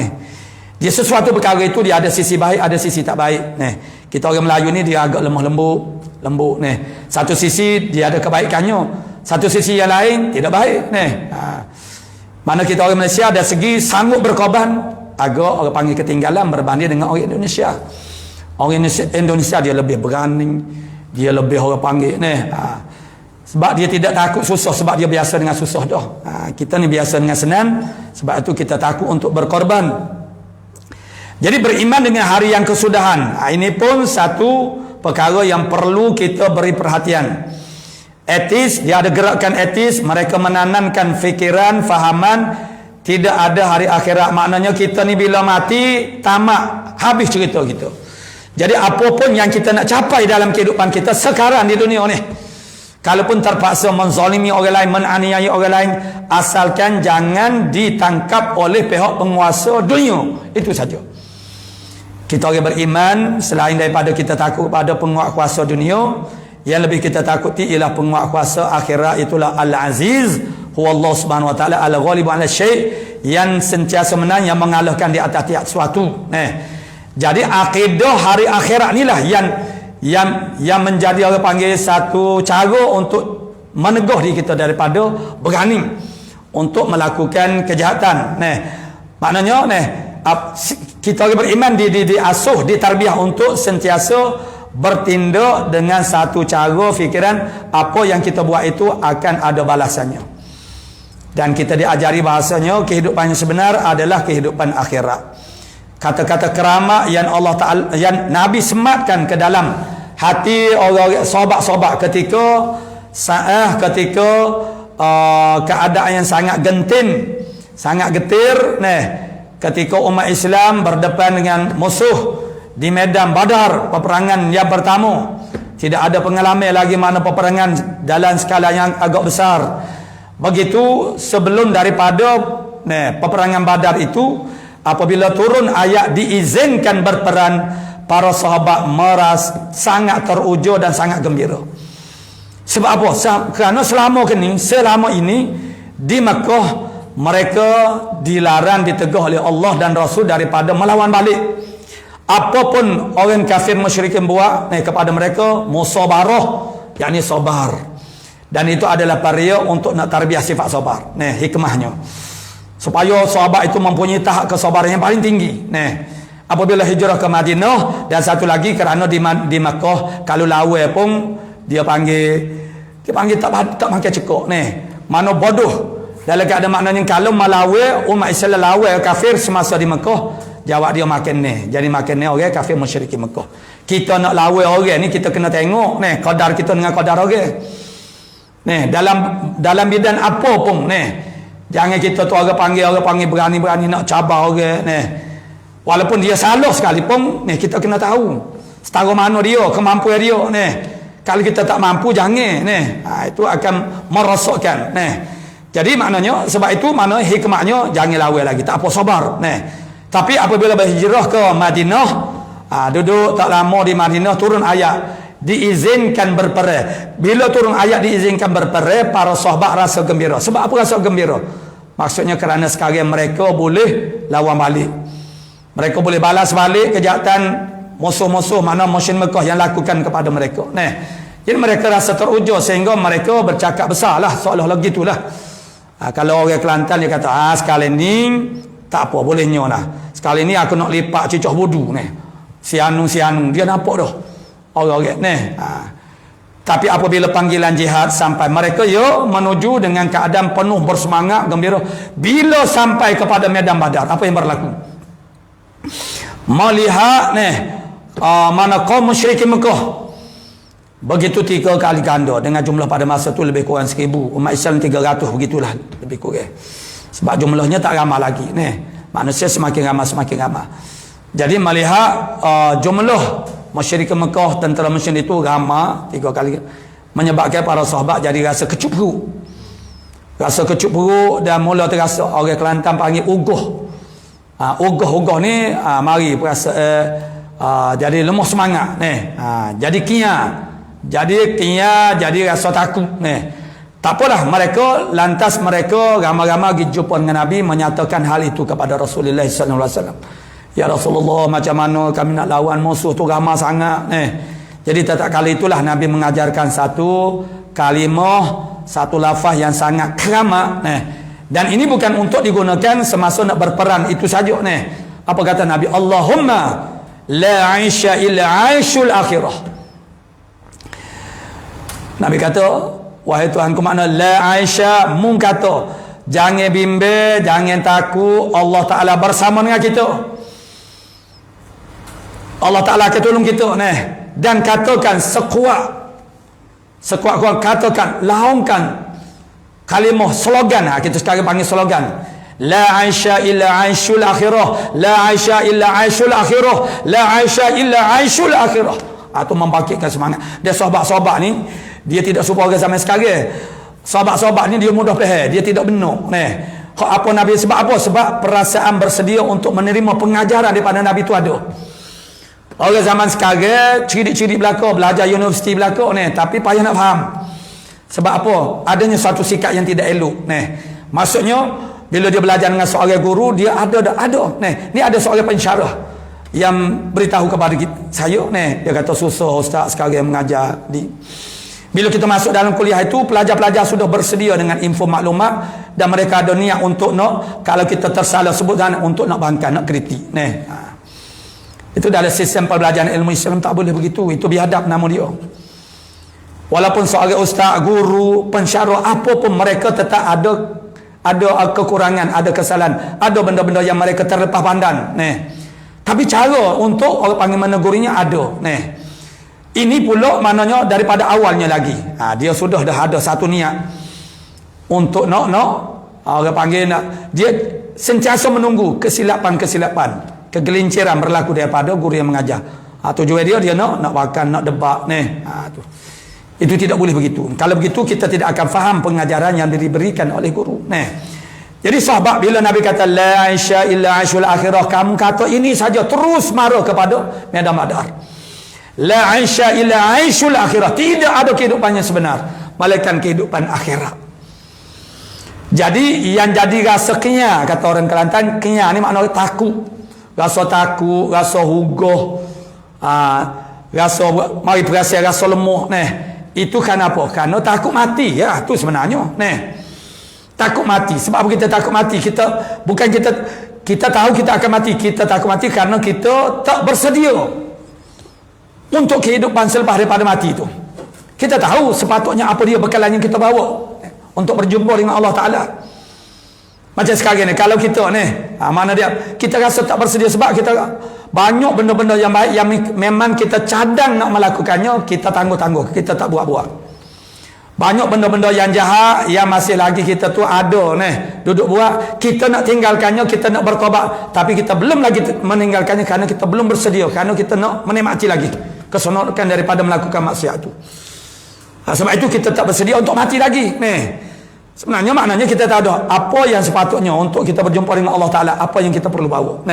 Speaker 1: dia sesuatu perkara itu dia ada sisi baik, ada sisi tak baik kita orang Melayu ni dia agak lemah lembut satu sisi dia ada kebaikannya, satu sisi yang lain tidak baik mana kita orang Malaysia dari segi sanggup berkorban agak orang panggil ketinggalan berbanding dengan orang Indonesia. Orang Indonesia dia lebih berani, dia lebih orang panggil sebab dia tidak takut susah, sebab dia biasa dengan susah dah. Kita ni biasa dengan senang, sebab itu kita takut untuk berkorban. Jadi beriman dengan hari yang kesudahan, ini pun satu perkara yang perlu kita beri perhatian. Etis, dia ada gerakan etis, mereka menanamkan fikiran, fahaman tidak ada hari akhirat. Maknanya kita ni bila mati tamat, habis cerita kita. Jadi apapun yang kita nak capai dalam kehidupan kita sekarang di dunia ni, kalaupun terpaksa menzalimi orang lain, menganiaya orang lain, asalkan jangan ditangkap oleh pihak penguasa dunia, itu saja. Kita orang beriman, selain daripada kita takut pada penguasa dunia, yang lebih kita takuti ialah penguasa akhirat, itulah Al-Aziz, huwa Allah Subhanahu Wa Taala Al-Ghalibu 'ala syai', yang sentiasa menang, yang mengalahkan di atas tiap sesuatu. Jadi akidah hari akhirat inilah yang menjadi orang panggil satu cara untuk meneguh diri kita daripada berani untuk melakukan kejahatan. Maknanya kita orang beriman diasuh, ditarbiah untuk sentiasa bertindak dengan satu cara fikiran apa yang kita buat itu akan ada balasannya. Dan kita diajari bahasanya kehidupan yang sebenar adalah kehidupan akhirat. Kata-kata keramat yang Allah Ta'ala, yang Nabi sematkan ke dalam hati orang sahabat-sahabat ketika keadaan yang sangat genting, sangat getir ketika umat Islam berdepan dengan musuh di medan Badar, peperangan yang pertama. Tidak ada pengalaman lagi mana peperangan dalam skala yang agak besar. Begitu sebelum daripada peperangan Badar itu, apabila turun ayat diizinkan berperang, para sahabat merasa sangat teruja dan sangat gembira. Sebab apa? Kerana selama ini di Makkah mereka dilarang, ditegah oleh Allah dan Rasul daripada melawan balik. Apapun orang kafir musyrikin buat kepada mereka, musabarah, yakni sabar. Dan itu adalah paria untuk nak tarbiah sifat sabar. Hikmahnya supaya sahabat itu mempunyai tahap kesabaran yang paling tinggi. Apabila hijrah ke Madinah, dan satu lagi kerana di Makkah kalau lawa pun dia panggil tak makan cekok mana bodoh. Dalam keadaan maknanya kalau malawa umat Islam lawa kafir semasa di Makkah, jawab dia makan jadi makan orang kafir musyrikin Makkah. Kita nak lawa orang ni, kita kena tengok kadar kita dengan kadar orang dalam bidang apa pun jangan kita tu orang panggil berani-berani nak cabar orang walaupun dia salah sekalipun kita kena tahu setara mana dia, kemampuan dia kalau kita tak mampu jangan itu akan merosakkan jadi maknanya, sebab itu mana hikmahnya jangan lawa lagi, tak apa, sabar tapi apabila berhijrah ke Madinah, duduk tak lama di Madinah, turun ayat diizinkan berperang. Bila turun ayat diizinkan berperang, para sahabat rasa gembira. Sebab apa rasa gembira? Maksudnya kerana sekarang mereka boleh lawan balik. Mereka boleh balas balik kejahatan musuh-musuh mana musyrik Mekah yang lakukan kepada mereka. Jadi mereka rasa teruja sehingga mereka bercakap besar lah, seolah-olah gitulah. Kalau orang Kelantan dia kata, sekali ni tak apa, bolehnya lah. Sekali ni aku nak lipat cicah bodu ni. Sianung dia nampak dah. Orang-orang ni. Tapi apabila panggilan jihad sampai, mereka menuju dengan keadaan penuh bersemangat, gembira. Bila sampai kepada medan Badar, apa yang berlaku? Melihat mana kaum musyrikin Mekah begitu 3 kali ganda dengan jumlah pada masa tu lebih kurang 1000. Umat Islam 300 begitulah lebih kurang. Sebab jumlahnya tak ramai lagi. Manusia semakin ramai. Jadi melihat jumlah musyrikin Mekah, tentera musyrik itu ramai 3 kali, menyebabkan para sahabat jadi rasa kecup perut. Rasa kecup perut dan mula terasa orang Kelantan panggil uguh. Uguh ni mari perasaan jadi lemah semangat jadi kiar. Jadi rasa takut Tak apalah, lantas mereka ramai-ramai pergi jumpa dengan Nabi, menyatakan hal itu kepada Rasulullah sallallahu alaihi wasallam. Ya Rasulullah, macam mana kami nak lawan musuh tu ramai sangat Jadi tetap kali itulah Nabi mengajarkan satu kalimah, satu lafaz yang sangat keramat dan ini bukan untuk digunakan semasa nak berperang itu saja Apa kata Nabi? Allahumma la aisha illa aishul akhirah. Nabi kata, wahai Tuhanku, makna la aisha, mung kata jangan bimbang, jangan takut, Allah Ta'ala bersama dengan kita. Allah Ta'ala akan tolong kita dan katakan sekuat-kuat katakan, laungkan kalimah slogan, kita sekarang panggil slogan, la aisha illa aishul akhirah, la aisha illa aishul akhirah, la aisha illa aishul akhirah. Atau membangkitkan semangat. Dia sahabat-sahabat ni, dia tidak serupa orang zaman sekarang. Sahabat-sahabat ni dia mudah faham, dia tidak benar apa Nabi. Sebab apa? Sebab perasaan bersedia untuk menerima pengajaran daripada Nabi itu ada. Orang zaman sekarang cirik-cirik belaka, belajar universiti belaka tapi payah nak faham. Sebab apa? Adanya satu sikap yang tidak elok maksudnya bila dia belajar dengan seorang guru, dia ada ni ada seorang pensyarah yang beritahu kepada saya dia kata, susah ustaz sekarang mengajar bila kita masuk dalam kuliah itu, pelajar-pelajar sudah bersedia dengan info maklumat dan mereka ada niat untuk kalau kita tersalah sebut untuk nak bangkang, nak kritik itu dalam sistem pembelajaran ilmu Islam tak boleh begitu. Itu biadab nama dia. Walaupun seorang ustaz, guru, pensyarah, apa pun mereka tetap ada kekurangan, ada kesalahan, ada benda-benda yang mereka terlepas pandang tapi cara untuk orang panggil menegurinya ada ini pula maknanya daripada awalnya lagi dia sudah dah ada satu niat untuk orang panggil dia sentiasa menunggu kesilapan, kegelinciran berlaku daripada guru yang mengajar. Tujuan dia nak bahkan nak debat itu tidak boleh begitu. Kalau begitu kita tidak akan faham pengajaran yang diberikan oleh guru Jadi sahabat bila Nabi kata la aisha illa aishul akhirah, kamu kata ini saja, terus marah kepada medan Badar. La aisha illa aishul akhirah, tidak ada kehidupan yang sebenar melainkan kehidupan akhirat. Jadi yang jadi rasa kenya, kata orang Kelantan, kenya ni maknanya takut. Rasa takut, rasa hugoh, rasa mari perasa rasa lemah itu kenapa? Kerana takut mati tu sebenarnya takut mati. Sebab apa kita takut mati? Bukan kita tahu kita akan mati, kita takut mati kerana kita tak bersedia untuk kehidupan selepas daripada mati itu. Kita tahu sepatutnya apa dia bekalan yang kita bawa untuk berjumpa dengan Allah Ta'ala. Macam sekarang ni, kalau kita mana dia, kita rasa tak bersedia sebab kita banyak benda-benda yang baik yang memang kita cadang nak melakukannya, kita tangguh-tangguh, kita tak buat-buat. Banyak benda-benda yang jahat yang masih lagi kita tu ada duduk buat, kita nak tinggalkannya, kita nak bertobat, tapi kita belum lagi meninggalkannya kerana kita belum bersedia, kerana kita nak menikmati lagi keseronokan daripada melakukan maksiat itu. Sebab itu kita tak bersedia untuk mati lagi sebenarnya maknanya kita tahu dah apa yang sepatutnya untuk kita berjumpa dengan Allah Ta'ala, apa yang kita perlu bawa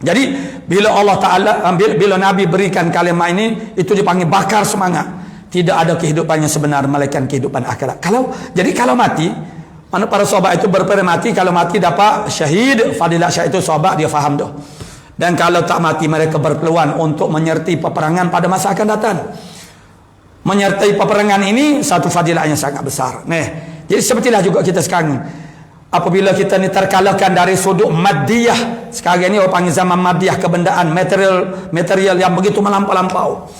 Speaker 1: jadi bila Allah Ta'ala bila Nabi berikan kalimah ini, itu dipanggil bakar semangat. Tidak ada kehidupan yang sebenar melainkan kehidupan akhirat. Kalau mati, Mana para sahabat itu berperang mati, kalau mati dapat syahid, fadilat syahid itu sahabat dia faham tu. Dan kalau tak mati mereka berpeluang untuk menyertai peperangan pada masa akan datang. Menyertai peperangan ini satu fadilat yang sangat besar. Jadi sepertilah juga kita sekarang. Apabila kita ni terkalahkan dari sudut maddiyah, sekarang ni orang panggil zaman maddiyah, kebendaan, material yang begitu melampau-lampau.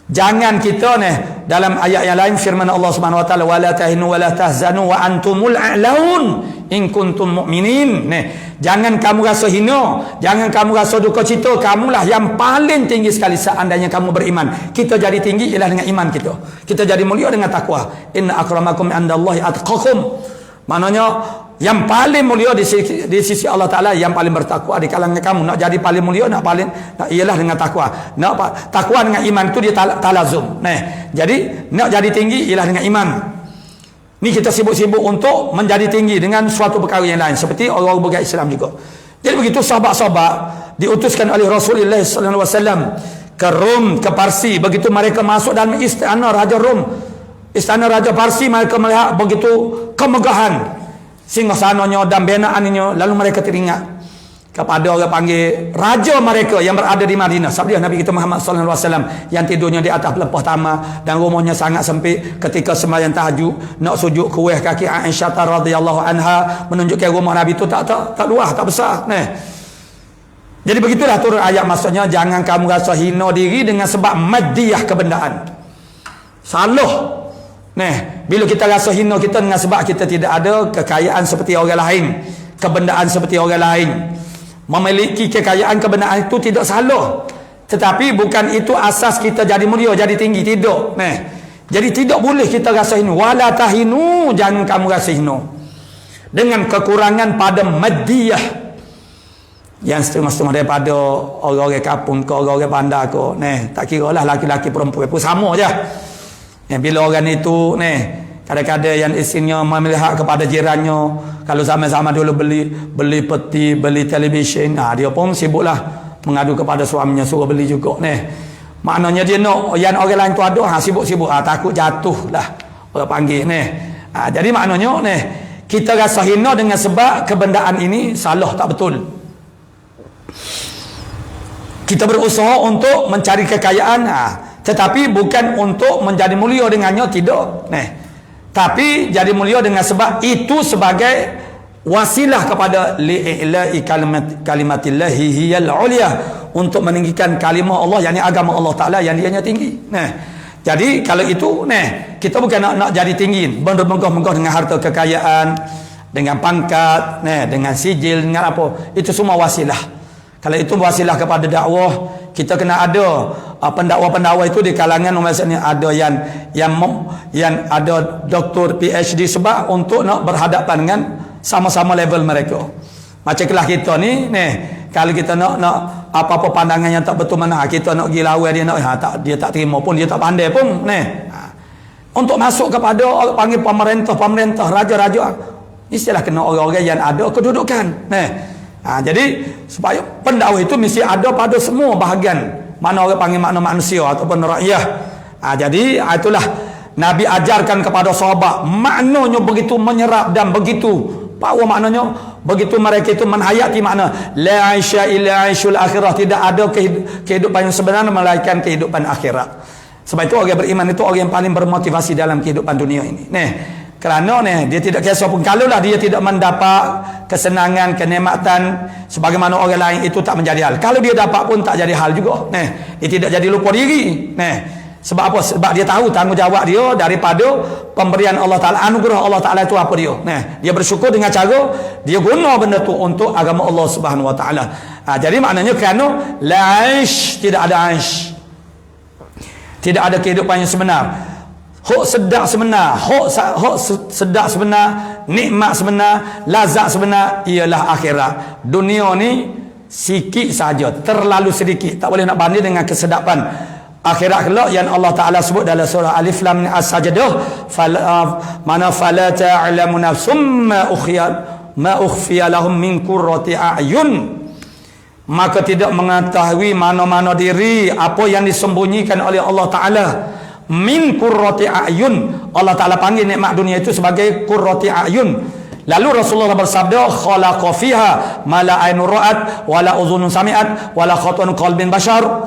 Speaker 1: Jangan kita dalam ayat yang lain firman Allah Subhanahu wa taala wala tahinu wala tahzanu wa antumul a'laun in kuntum mu'minin. Jangan kamu rasa hina, jangan kamu rasa duka cita, kamulah yang paling tinggi sekali seandainya kamu beriman. Kita jadi tinggi ialah dengan iman kita. Kita jadi mulia dengan takwa. Inna akramakum indallahi atqakum. Maknanya yang paling mulia di sisi Allah Ta'ala yang paling bertakwa di kalangan kamu. Nak jadi paling mulia, ialah dengan takwa. Takwa dengan iman itu dia talazum. Jadi nak jadi tinggi ialah dengan iman. Ni kita sibuk-sibuk untuk menjadi tinggi dengan suatu perkara yang lain, seperti orang beragama Islam juga. Jadi begitu sahabat-sahabat diutuskan oleh Rasulullah SAW ke Rom, ke Parsi. Begitu mereka masuk dalam istana Raja Rom, istana Raja Parsi, mereka melihat begitu kemegahan singgasananya dan benaannya. Lalu mereka teringat kepada orang panggil raja mereka yang berada di Madinah. Sabda Nabi kita Muhammad SAW yang tidurnya di atas pelepah tamar dan rumahnya sangat sempit. Ketika sembahyang tahajud nak sujud ke bawah kaki Aisyah radhiyallahu anha, menunjukkan rumah Nabi itu tak luas, tak besar. Jadi begitulah turun ayat, maksudnya jangan kamu rasa hina diri dengan sebab maddiyah, kebendaan. Salah. Bila kita rasa hina kita dengan sebab kita tidak ada kekayaan seperti orang lain, kebendaan seperti orang lain. Memiliki kekayaan, kebendaan itu tidak salah, tetapi bukan itu asas kita jadi mulia, jadi tinggi. Tidak. Jadi tidak boleh kita rasa hina. Wala tahinu, jangan kamu rasa hina dengan kekurangan pada maddiyah yang setengah-setengah daripada orang-orang kampung ke orang-orang bandar ke. Tak kira lah laki-laki perempuan pun sama je. Bila orang itu kadang-kadang yang isinya melihat kepada jirannya, kalau zaman-zaman dulu beli peti, beli televisyen, dia pun sibuklah mengadu kepada suaminya suruh beli juga. Maknanya dia nak yang orang lain tu ada, sibuk-sibuk, takut jatuh lah orang panggil. Jadi maknanya kita rasa hina dengan sebab kebendaan ini salah, tak betul. Kita berusaha untuk mencari kekayaan, tetapi bukan untuk menjadi mulia dengannya, tidak. Tapi jadi mulia dengan sebab itu sebagai wasilah kepada li'ila'i kalimatillahi hiyal ulia, untuk meninggikan kalimah Allah, yakni agama Allah Ta'ala yang dianya tinggi. Jadi kalau itu kita bukan nak jadi tinggi, bermegah-megah dengan harta kekayaan, dengan pangkat, dengan sijil, dengan apa, itu semua wasilah. Kalau itu wasilah kepada dakwah, kita kena ada pendakwa-pendakwa itu di kalangan maksudnya ada yang ada doktor PhD, sebab untuk nak berhadapan dengan sama-sama level mereka. Macam kelas kita ni, kalau kita nak apa-apa pandangan yang tak betul mana, kita nak pergi lawan dia, dia tak terima pun, dia tak pandai pun. Untuk masuk kepada orang panggil pemerintah, raja-raja, istilah kena orang-orang yang ada kedudukan. Jadi supaya pendakwah itu mesti ada pada semua bahagian, mana orang panggil makna manusia ataupun rakyat. Jadi itulah Nabi ajarkan kepada sahabat, maknanya begitu menyerap dan begitu power, maknanya begitu mereka itu menghayati makna la aisha illa aishul akhirah, tidak ada kehidupan yang sebenar melainkan kehidupan akhirat. Sebab itu orang beriman itu orang yang paling bermotivasi dalam kehidupan dunia ini. Kerana dia tidak kisah pun kalaulah dia tidak mendapat kesenangan, kenikmatan sebagaimana orang lain, itu tak menjadi hal. Kalau dia dapat pun tak jadi hal juga. Dia tidak jadi lupa diri. Sebab apa? Sebab dia tahu tanggungjawab dia daripada pemberian Allah Ta'ala, anugerah Allah Ta'ala itu apa dia. Dia bersyukur dengan cara dia guna benda tu untuk agama Allah Subhanahu Wa Ta'ala. Jadi maknanya kerana la aish, tidak ada aish, tidak ada kehidupan yang sebenar. Hak sedap sebenar, hak sedap sebenar, nikmat sebenar, lazat sebenar ialah akhirat. Dunia ni sikit saja, terlalu sedikit, tak boleh nak banding dengan kesedapan akhirat kelak yang Allah Ta'ala sebut dalam surah Alif Lam As-Sajdah, mana fala ta'lamu nafsum ma ukhfiya lahum min qurrati a'yun, maka tidak mengetahui mana-mana diri apa yang disembunyikan oleh Allah Ta'ala min qurrati a'yun. Allah Ta'ala panggil nikmat dunia itu sebagai qurrati a'yun. Lalu Rasulullah bersabda, khalaqa fiha ma la ainun ra'at wa la udhunun sami'at wa la khatun qalbin bashar.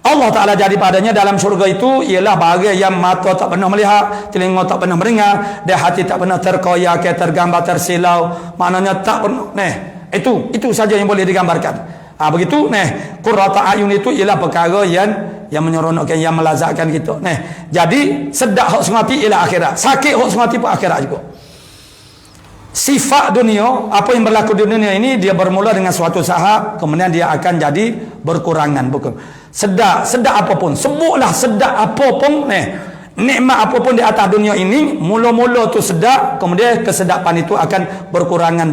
Speaker 1: Allah Ta'ala jadi padanya dalam syurga itu ialah bahagia yang mata tak pernah melihat, telinga tak pernah mendengar, dan hati tak pernah terkoyak, tergambar, tersilau. Maknanya tak pernah. Itu saja yang boleh digambarkan. Begitu. Qurrata ayun itu ialah perkara yang menyeronokkan, yang melazatkan kita. Jadi sedap hak semati ialah akhirat. Sakit hak semati pun akhirat juga. Sifat dunia, apa yang berlaku di dunia ini, dia bermula dengan suatu saat, kemudian dia akan jadi berkurangan. Bukan sedap apapun, sebutlah sedap apapun, nikmat apapun di atas dunia ini, mula-mula tu sedap, kemudian kesedapan itu akan berkurangan.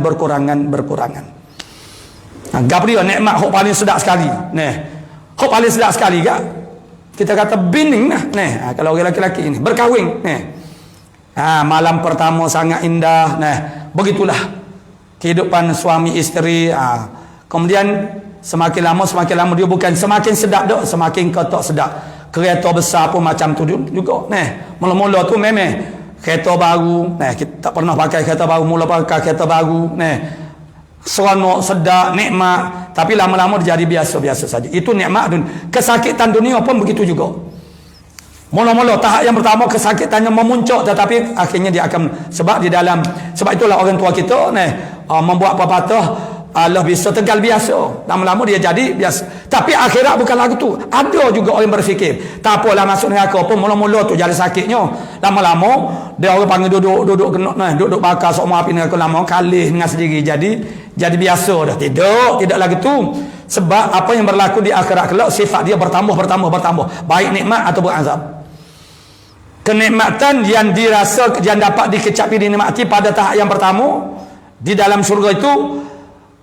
Speaker 1: Gabriel nikmat hok paling sedap sekali. Hok paling sedap sekali gak? Kita kata bining lah. Kalau orang lelaki ini berkahwin, malam pertama sangat indah. Begitulah kehidupan suami isteri. Kemudian semakin lama dia bukan semakin sedap dok, semakin ketok sedap. Kereta besar pun macam tu juga. Mula-mula tu memang kereta baru. Kita tak pernah pakai kereta baru, mula pakai kereta baru. Seronok, sedap, nikmat. Tapi lama-lama dia jadi biasa-biasa saja. Itu nikmat dunia. Kesakitan dunia pun begitu juga. Mula-mula tahap yang pertama kesakitannya memuncak, tetapi akhirnya dia akan, sebab itulah orang tua kita membuat pepatah, Allah bisa tegal biasa, lama-lama dia jadi biasa. Tapi akhirat bukan lagu tu. Ada juga orang berfikir tak apalah masuk neraka pun, mula-mula tu jadi sakitnya, lama-lama dia orang panggil duduk bakar sok api neraka, lama kalih dengan sendiri jadi biasa dah. Tidak lagi tu. Sebab apa yang berlaku di akhirat kelak, sifat dia bertambah, baik nikmat ataupun azab. Kenikmatan yang dirasa, yang dapat dikecapi, dinikmati pada tahap yang pertama di dalam syurga itu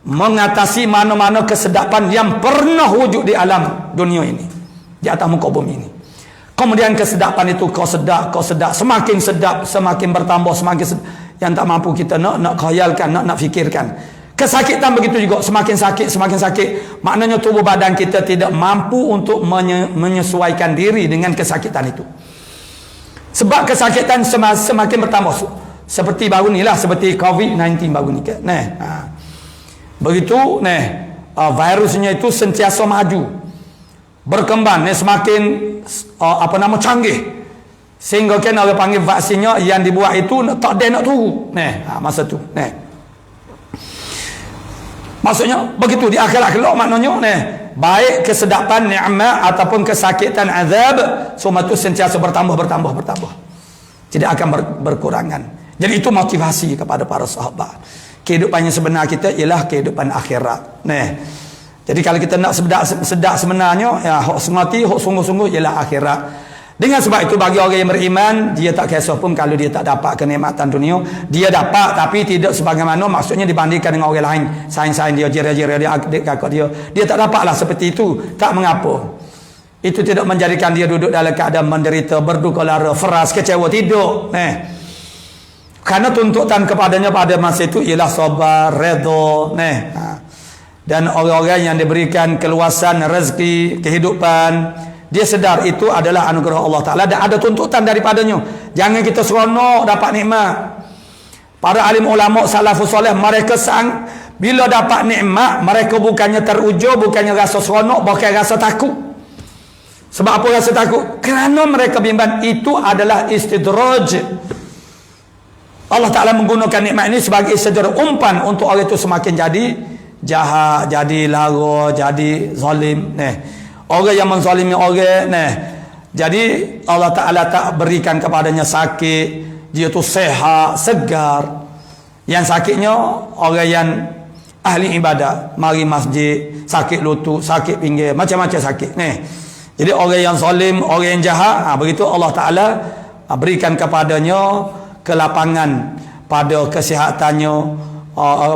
Speaker 1: mengatasi mana-mana kesedapan yang pernah wujud di alam dunia ini, di atas muka bumi ini. Kemudian kesedapan itu kau sedap, semakin sedap, semakin bertambah, semakin sedap, yang tak mampu kita nak khayalkan, nak fikirkan. Kesakitan begitu juga, semakin sakit, maknanya tubuh badan kita tidak mampu untuk menyesuaikan diri dengan kesakitan itu. Sebab kesakitan semakin bertambah. Seperti baru ni lah, seperti COVID-19 baru ni. Begitu, virusnya itu sentiasa maju, berkembang, semakin canggih, sehingga kan orang panggil vaksinnya yang dibuat itu tak ada nak tunggu. Masa tu. Maksudnya begitu di akhirat kelak, maknanya baik kesedapan nikmat ataupun kesakitan azab, semua itu sentiasa bertambah, tidak akan berkurangan. Jadi itu motivasi kepada para sahabat. Kehidupan yang sebenar kita ialah kehidupan akhirat. Jadi kalau kita nak sedap sebenarnya, hak semati, hak sungguh-sungguh ialah akhirat. Dengan sebab itu bagi orang yang beriman, dia tak kisah pun kalau dia tak dapat kenikmatan dunia. Dia dapat tapi tidak sebagaimana, maksudnya dibandingkan dengan orang lain, saing-saing dia, jira-jira dia, adik kakak dia tak dapatlah seperti itu. Tak mengapa. Itu tidak menjadikan dia duduk dalam keadaan menderita, berduka lara, feras, kecewa, tidak. Karena tuntutan kepadanya pada masa itu ialah sabar, redha. Dan orang-orang yang diberikan keluasan rezeki, kehidupan, dia sedar itu adalah anugerah Allah Ta'ala dan ada tuntutan daripadanya. Jangan kita seronok dapat nikmat. Para alim ulama salafus soleh, mereka bila dapat nikmat, mereka bukannya teruja, bukannya rasa seronok, bahkan rasa takut. Sebab apa rasa takut? Kerana mereka bimbang itu adalah istidraj. Allah Ta'ala menggunakan nikmat ini sebagai istidraj, umpan untuk orang itu semakin jadi jahat, jadi lara, jadi zalim. Orang yang menzalimi orang, jadi Allah Ta'ala tak berikan kepadanya sakit, dia tu sehat, segar. Yang sakitnya orang yang ahli ibadah, mari masjid, sakit lutut, sakit pinggir, macam-macam sakit. Jadi orang yang zalim, orang yang jahat, begitu Allah Ta'ala berikan kepadanya kelapangan pada kesihatannya,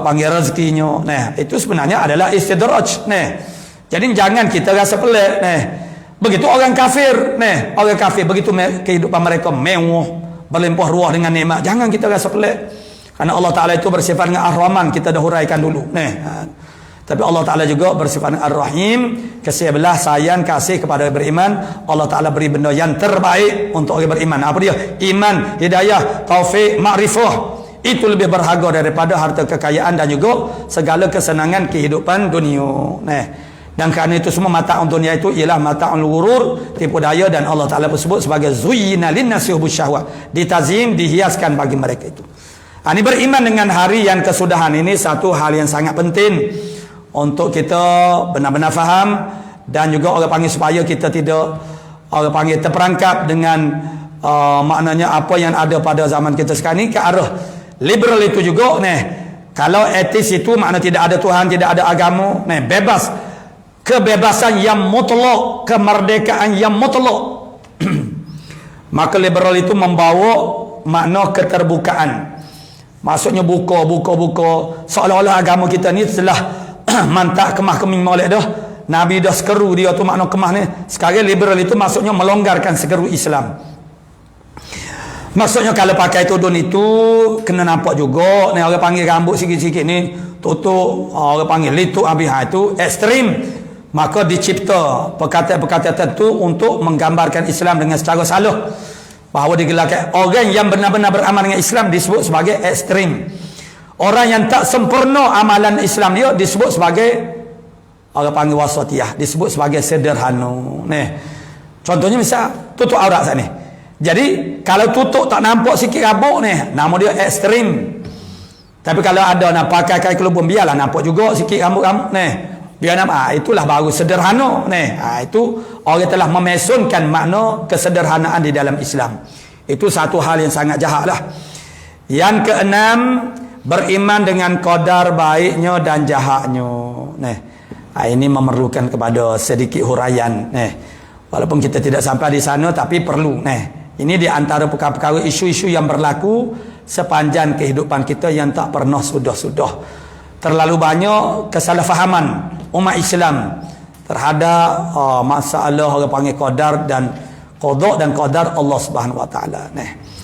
Speaker 1: panggil rezekinya. Itu sebenarnya adalah istidraj. Jadi jangan kita rasa pelik. Begitu orang kafir, orang kafir begitu kehidupan mereka mewah, berlimpah ruah dengan nikmat. Jangan kita rasa pelik. Karena Allah Ta'ala itu bersifat dengan ar-Rahman, kita dah huraikan dulu. Tapi Allah Ta'ala juga bersifat Ar-Rahim, kasih belas sayang, kasih kepada beriman. Allah Ta'ala beri benda yang terbaik untuk orang beriman. Apa dia? Iman, hidayah, taufik, makrifah. Itu lebih berharga daripada harta kekayaan dan juga segala kesenangan kehidupan dunia. Dan kerana itu semua mata'un dunia itu ialah mata'un ghurur, tipu daya, dan Allah Ta'ala sebut sebagai zuyyina linnasi hubbus syahwat, ditazim, dihiaskan bagi mereka itu. Ini beriman dengan hari yang kesudahan ini satu hal yang sangat penting untuk kita benar-benar faham, dan juga orang panggil supaya kita tidak orang panggil terperangkap dengan maknanya apa yang ada pada zaman kita sekarang ni ke arah liberal itu juga. Kalau etis itu makna tidak ada Tuhan, tidak ada agama, bebas, kebebasan yang mutlak, kemerdekaan yang mutlak. Maka liberal itu membawa makna keterbukaan. Maksudnya buka seolah-olah agama kita ni telah mantak kemah keming molek dah. Nabi dah sekeru dia tu makna kemah ni. Sekarang liberal itu maksudnya melonggarkan sekeru Islam. Maksudnya kalau pakai tudung itu kena nampak juga. Ni orang panggil rambut sikit-sikit ni tutup, orang panggil lituk habis, itu ekstrim. Maka dicipta perkataan-perkataan tertentu untuk menggambarkan Islam dengan secara salah. Bahawa digelarkan orang yang benar-benar beramal dengan Islam disebut sebagai ekstrim. Orang yang tak sempurna amalan Islam dia disebut sebagai orang panggil wasatiyah, disebut sebagai sederhana. Contohnya misal tutup aurat sana. Jadi kalau tutup tak nampak sikit rambut nama dia ekstrim. Tapi kalau ada nak pakai kain kelubung, biarlah nampak juga sikit rambut-rambut biar nampak, itulah baru sederhana. Itu orang telah memesunkan makna kesederhanaan di dalam Islam. Itu satu hal yang sangat jahat lah. Yang keenam, beriman dengan qadar baiknya dan jahatnya. Ini memerlukan kepada sedikit huraian. Walaupun kita tidak sampai di sana, tapi perlu. Ini di antara perkara-perkara isu-isu yang berlaku sepanjang kehidupan kita yang tak pernah sudah-sudah. Terlalu banyak kesalahfahaman umat Islam terhadap masalah orang panggil qadar dan qada dan qadar Allah Subhanahu Wa Taala.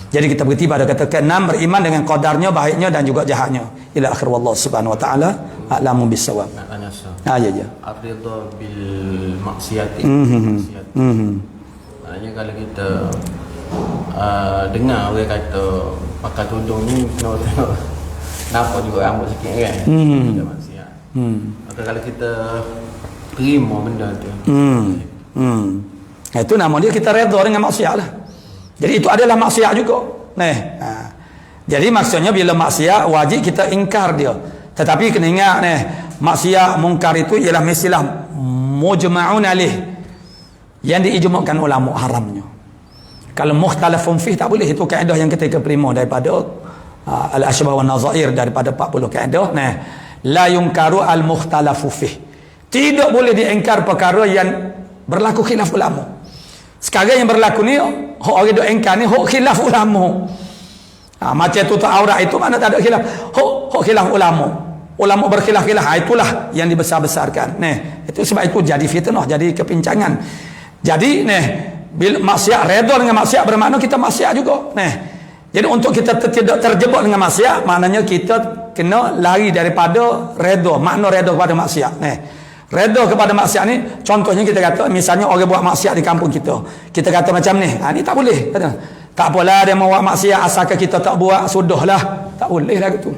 Speaker 1: Jadi kita berhenti pada kata ke-6, beriman dengan qadarnya baiknya dan juga jahatnya. Ila akhir wallahu Subhanahu Wa Taala a'lamu bis-shawab.
Speaker 2: Nak tanya Ustaz.
Speaker 1: Ya.
Speaker 2: Ar-ridha bil maksiat. Maknanya kalau kita dengar orang kata pakai tudung ni kena tengok nampak juga rambut sikit kan. Tidak maksiat. Maka kalau kita terima benda tu.
Speaker 1: Itu nama dia kita redha dengan maksiat lah. Jadi itu adalah maksiat juga. Jadi maksudnya bila maksiat wajib kita ingkar dia. Tetapi kena ingat maksiat mungkar itu ialah mestilah mujma'un alih, yang diijma'kan ulama haramnya. Kalau mukhtalafun fih tak boleh. Itu kaedah yang kita terima daripada al-ashbah wan nazair, daripada 40 kaedah. La yunkaru al-mukhtalafu fih. Tidak boleh diingkar perkara yang berlaku khilaf ulama. Sekarang yang berlaku ni hak orang duk ingkar ni hak khilaf ulama. Macam tutup aurat itu mana tak ada khilaf. Hak khilaf ulama. Ulama berkhilaf-khilaf, itulah yang dibesar-besarkan. Itu sebab itu jadi fitnah, jadi kepincangan. Jadi bila maksiat, redha dengan maksiat bermakna kita maksiat juga. Jadi untuk kita tidak terjebak dengan maksiat, maknanya kita kena lari daripada redha, makna redha kepada maksiat. Redha kepada maksiat ni, contohnya kita kata misalnya orang buat maksiat di kampung kita. Kita kata macam ni, ni tak boleh. Kata, tak apalah dia mau buat maksiat asalkan kita tak buat, sudahlah. Tak boleh lah gitu.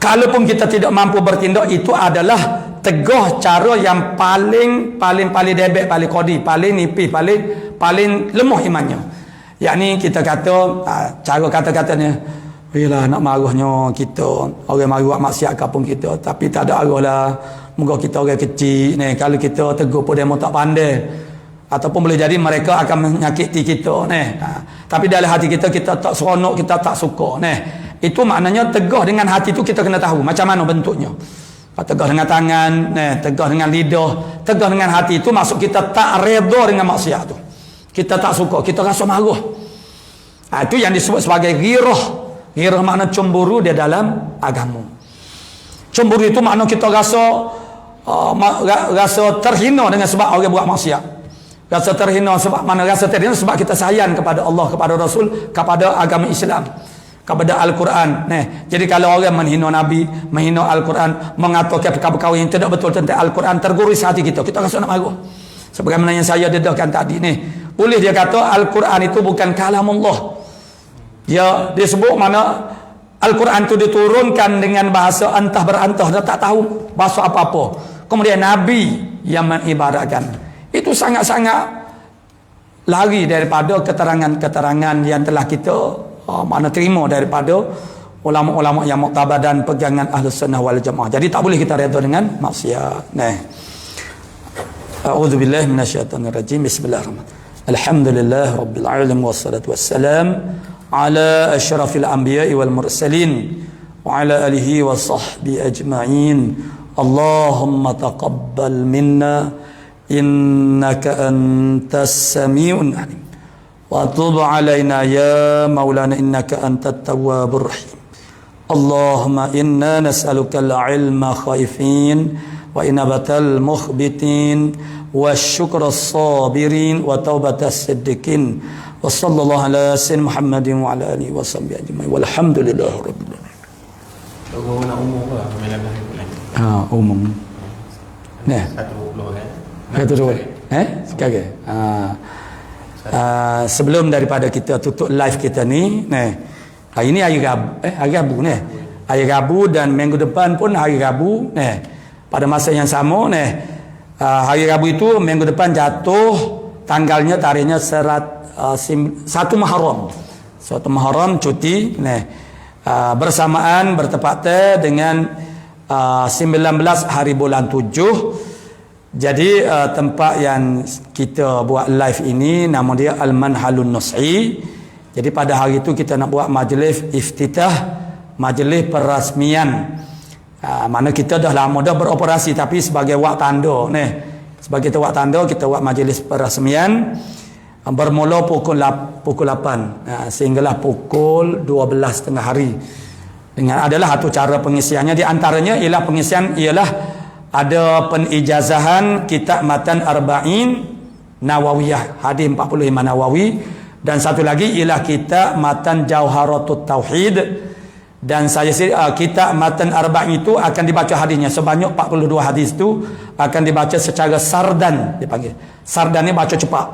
Speaker 1: Kalaupun kita tidak mampu bertindak, itu adalah tegah cara yang paling debek, paling kodi, paling nipis, paling lemah imannya. Yakni kita kata cara kata-katanya, bila nak marahnya kita orang mari buat maksiat kampung kita, tapi tak ada arahlah, moga kita orang kecil ni, kalau kita tegur pun demo tak pandai, ataupun boleh jadi mereka akan menyakiti kita tapi dalam hati kita tak seronok, kita tak suka itu maknanya tegah dengan hati tu. Kita kena tahu macam mana bentuknya. Tegah dengan tangan, tegah dengan lidah, tegah dengan hati itu maksud kita tak redha dengan maksiat tu. Kita tak suka, kita rasa marah. Itu yang disebut sebagai ghirah. Ghirah makna cemburu di dalam agama. Cemburu itu makna kita rasa terhina dengan sebab orang buat maksiat. Rasa terhina sebab mana? Rasa terhina sebab kita sayang kepada Allah, kepada Rasul, kepada agama Islam. kepada Al-Quran. Jadi kalau orang menghina Nabi, menghina Al-Quran, mengatakan perkara-perkara yang tidak betul tentang Al-Quran, terguris hati kita rasa nak marah. Sebagaimana yang saya dedahkan tadi ni, boleh dia kata Al-Quran itu bukan kalamullah. Dia sebut mana Al-Quran itu diturunkan dengan bahasa antah berantah, dia tak tahu bahasa apa-apa. Kemudian Nabi yang mengibaratkan. Itu sangat-sangat lari daripada keterangan-keterangan yang telah kita mana terima daripada ulama-ulama yang muktabar dan pegangan Ahlus Sunnah wal Jamaah. Jadi tak boleh kita redha dengan maksiat. A'udzubillahi minasyaitonirrajim. Bismillahirrahmanirrahim. Alhamdulillah rabbil alamin wassalatu wassalam ala asyrafil anbiya'i wal mursalin wa ala alihi wa sahbihi ajma'in. Allahumma taqabbal minna innaka antas sami'un alim. Wa tub alaina ya maulana innaka antat tawwabur rahim. Allahumma inna nas'aluka al-ilma khaifin wa inabatal mukhbitin wa syukra sabirin wa taubatas siddiqin wa sallallahu ala sayyidina Muhammadin wa ala alihi wa sahbihi ajma'in walhamdulillahi rabbil alamin.
Speaker 2: Nak umur ke? Melalui bulan.
Speaker 1: Umum.
Speaker 2: Satu dua.
Speaker 1: Sekarang. Sebelum daripada kita tutup live kita ni, hari ni hari Rabu hari Rabu dan minggu depan pun hari Rabu pada masa yang sama hari Rabu itu minggu depan jatuh tanggalnya, tarikhnya 1 Muharram. 1 Muharram cuti bersamaan bertepatan dengan 19 hari bulan 7. Jadi tempat yang kita buat live ini nama dia Al-Manhalun Nus'i. Jadi pada hari itu kita nak buat majlis iftitah, majlis perasmian. Mana kita dah lama dah beroperasi tapi sebagai wak tanda sebagai wak tanda kita buat majlis perasmian bermula pukul 8 sehinggalah pukul 12 tengah hari. Dengan adalah satu cara pengisiannya, di antaranya ialah ada penijazahan kitab matan Arba'in Nawawiyah, hadis 45 Nawawi, dan satu lagi ialah kitab matan Jauharatut Tauhid. Dan kitab matan Arba'in itu akan dibaca hadisnya sebanyak 42 hadis itu akan dibaca secara sardan, dipanggil sardan ni baca cepat.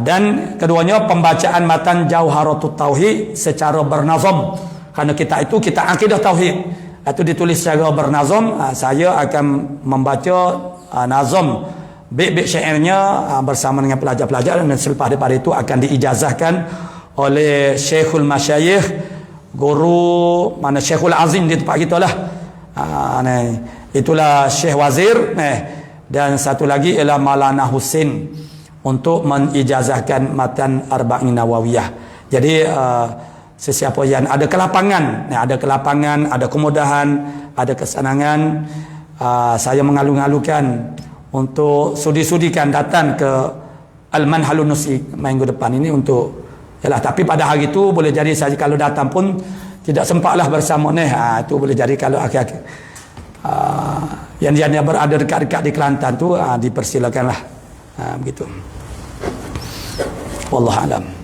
Speaker 1: Dan keduanya pembacaan matan Jauharatut Tauhid secara bernazam, karena kitab itu kitab akidah tauhid. Itu ditulis secara bernazam. Saya akan membaca nazam bait-bait syairnya bersama dengan pelajar-pelajar, dan selepas daripada itu akan diijazahkan oleh Syekhul Masyayikh, guru mana Syekhul Azim di tempat kita lah. Itulah Syekh Wazir dan satu lagi ialah Maulana Husin untuk menijazahkan matan Arba'in Nawawiyah. Jadi sesiapa yang ada kelapangan, ada kemudahan, ada kesenangan, saya mengalu-alukan untuk sudi-sudikan datang ke Al-Manhalun Nus'i minggu depan ini untuk tapi pada hari itu boleh jadi saya kalau datang pun tidak sempatlah bersama itu boleh jadi kalau akhir-akhir yang berada dekat-dekat di Kelantan tu dipersilakanlah begitu. Wallahu a'lam.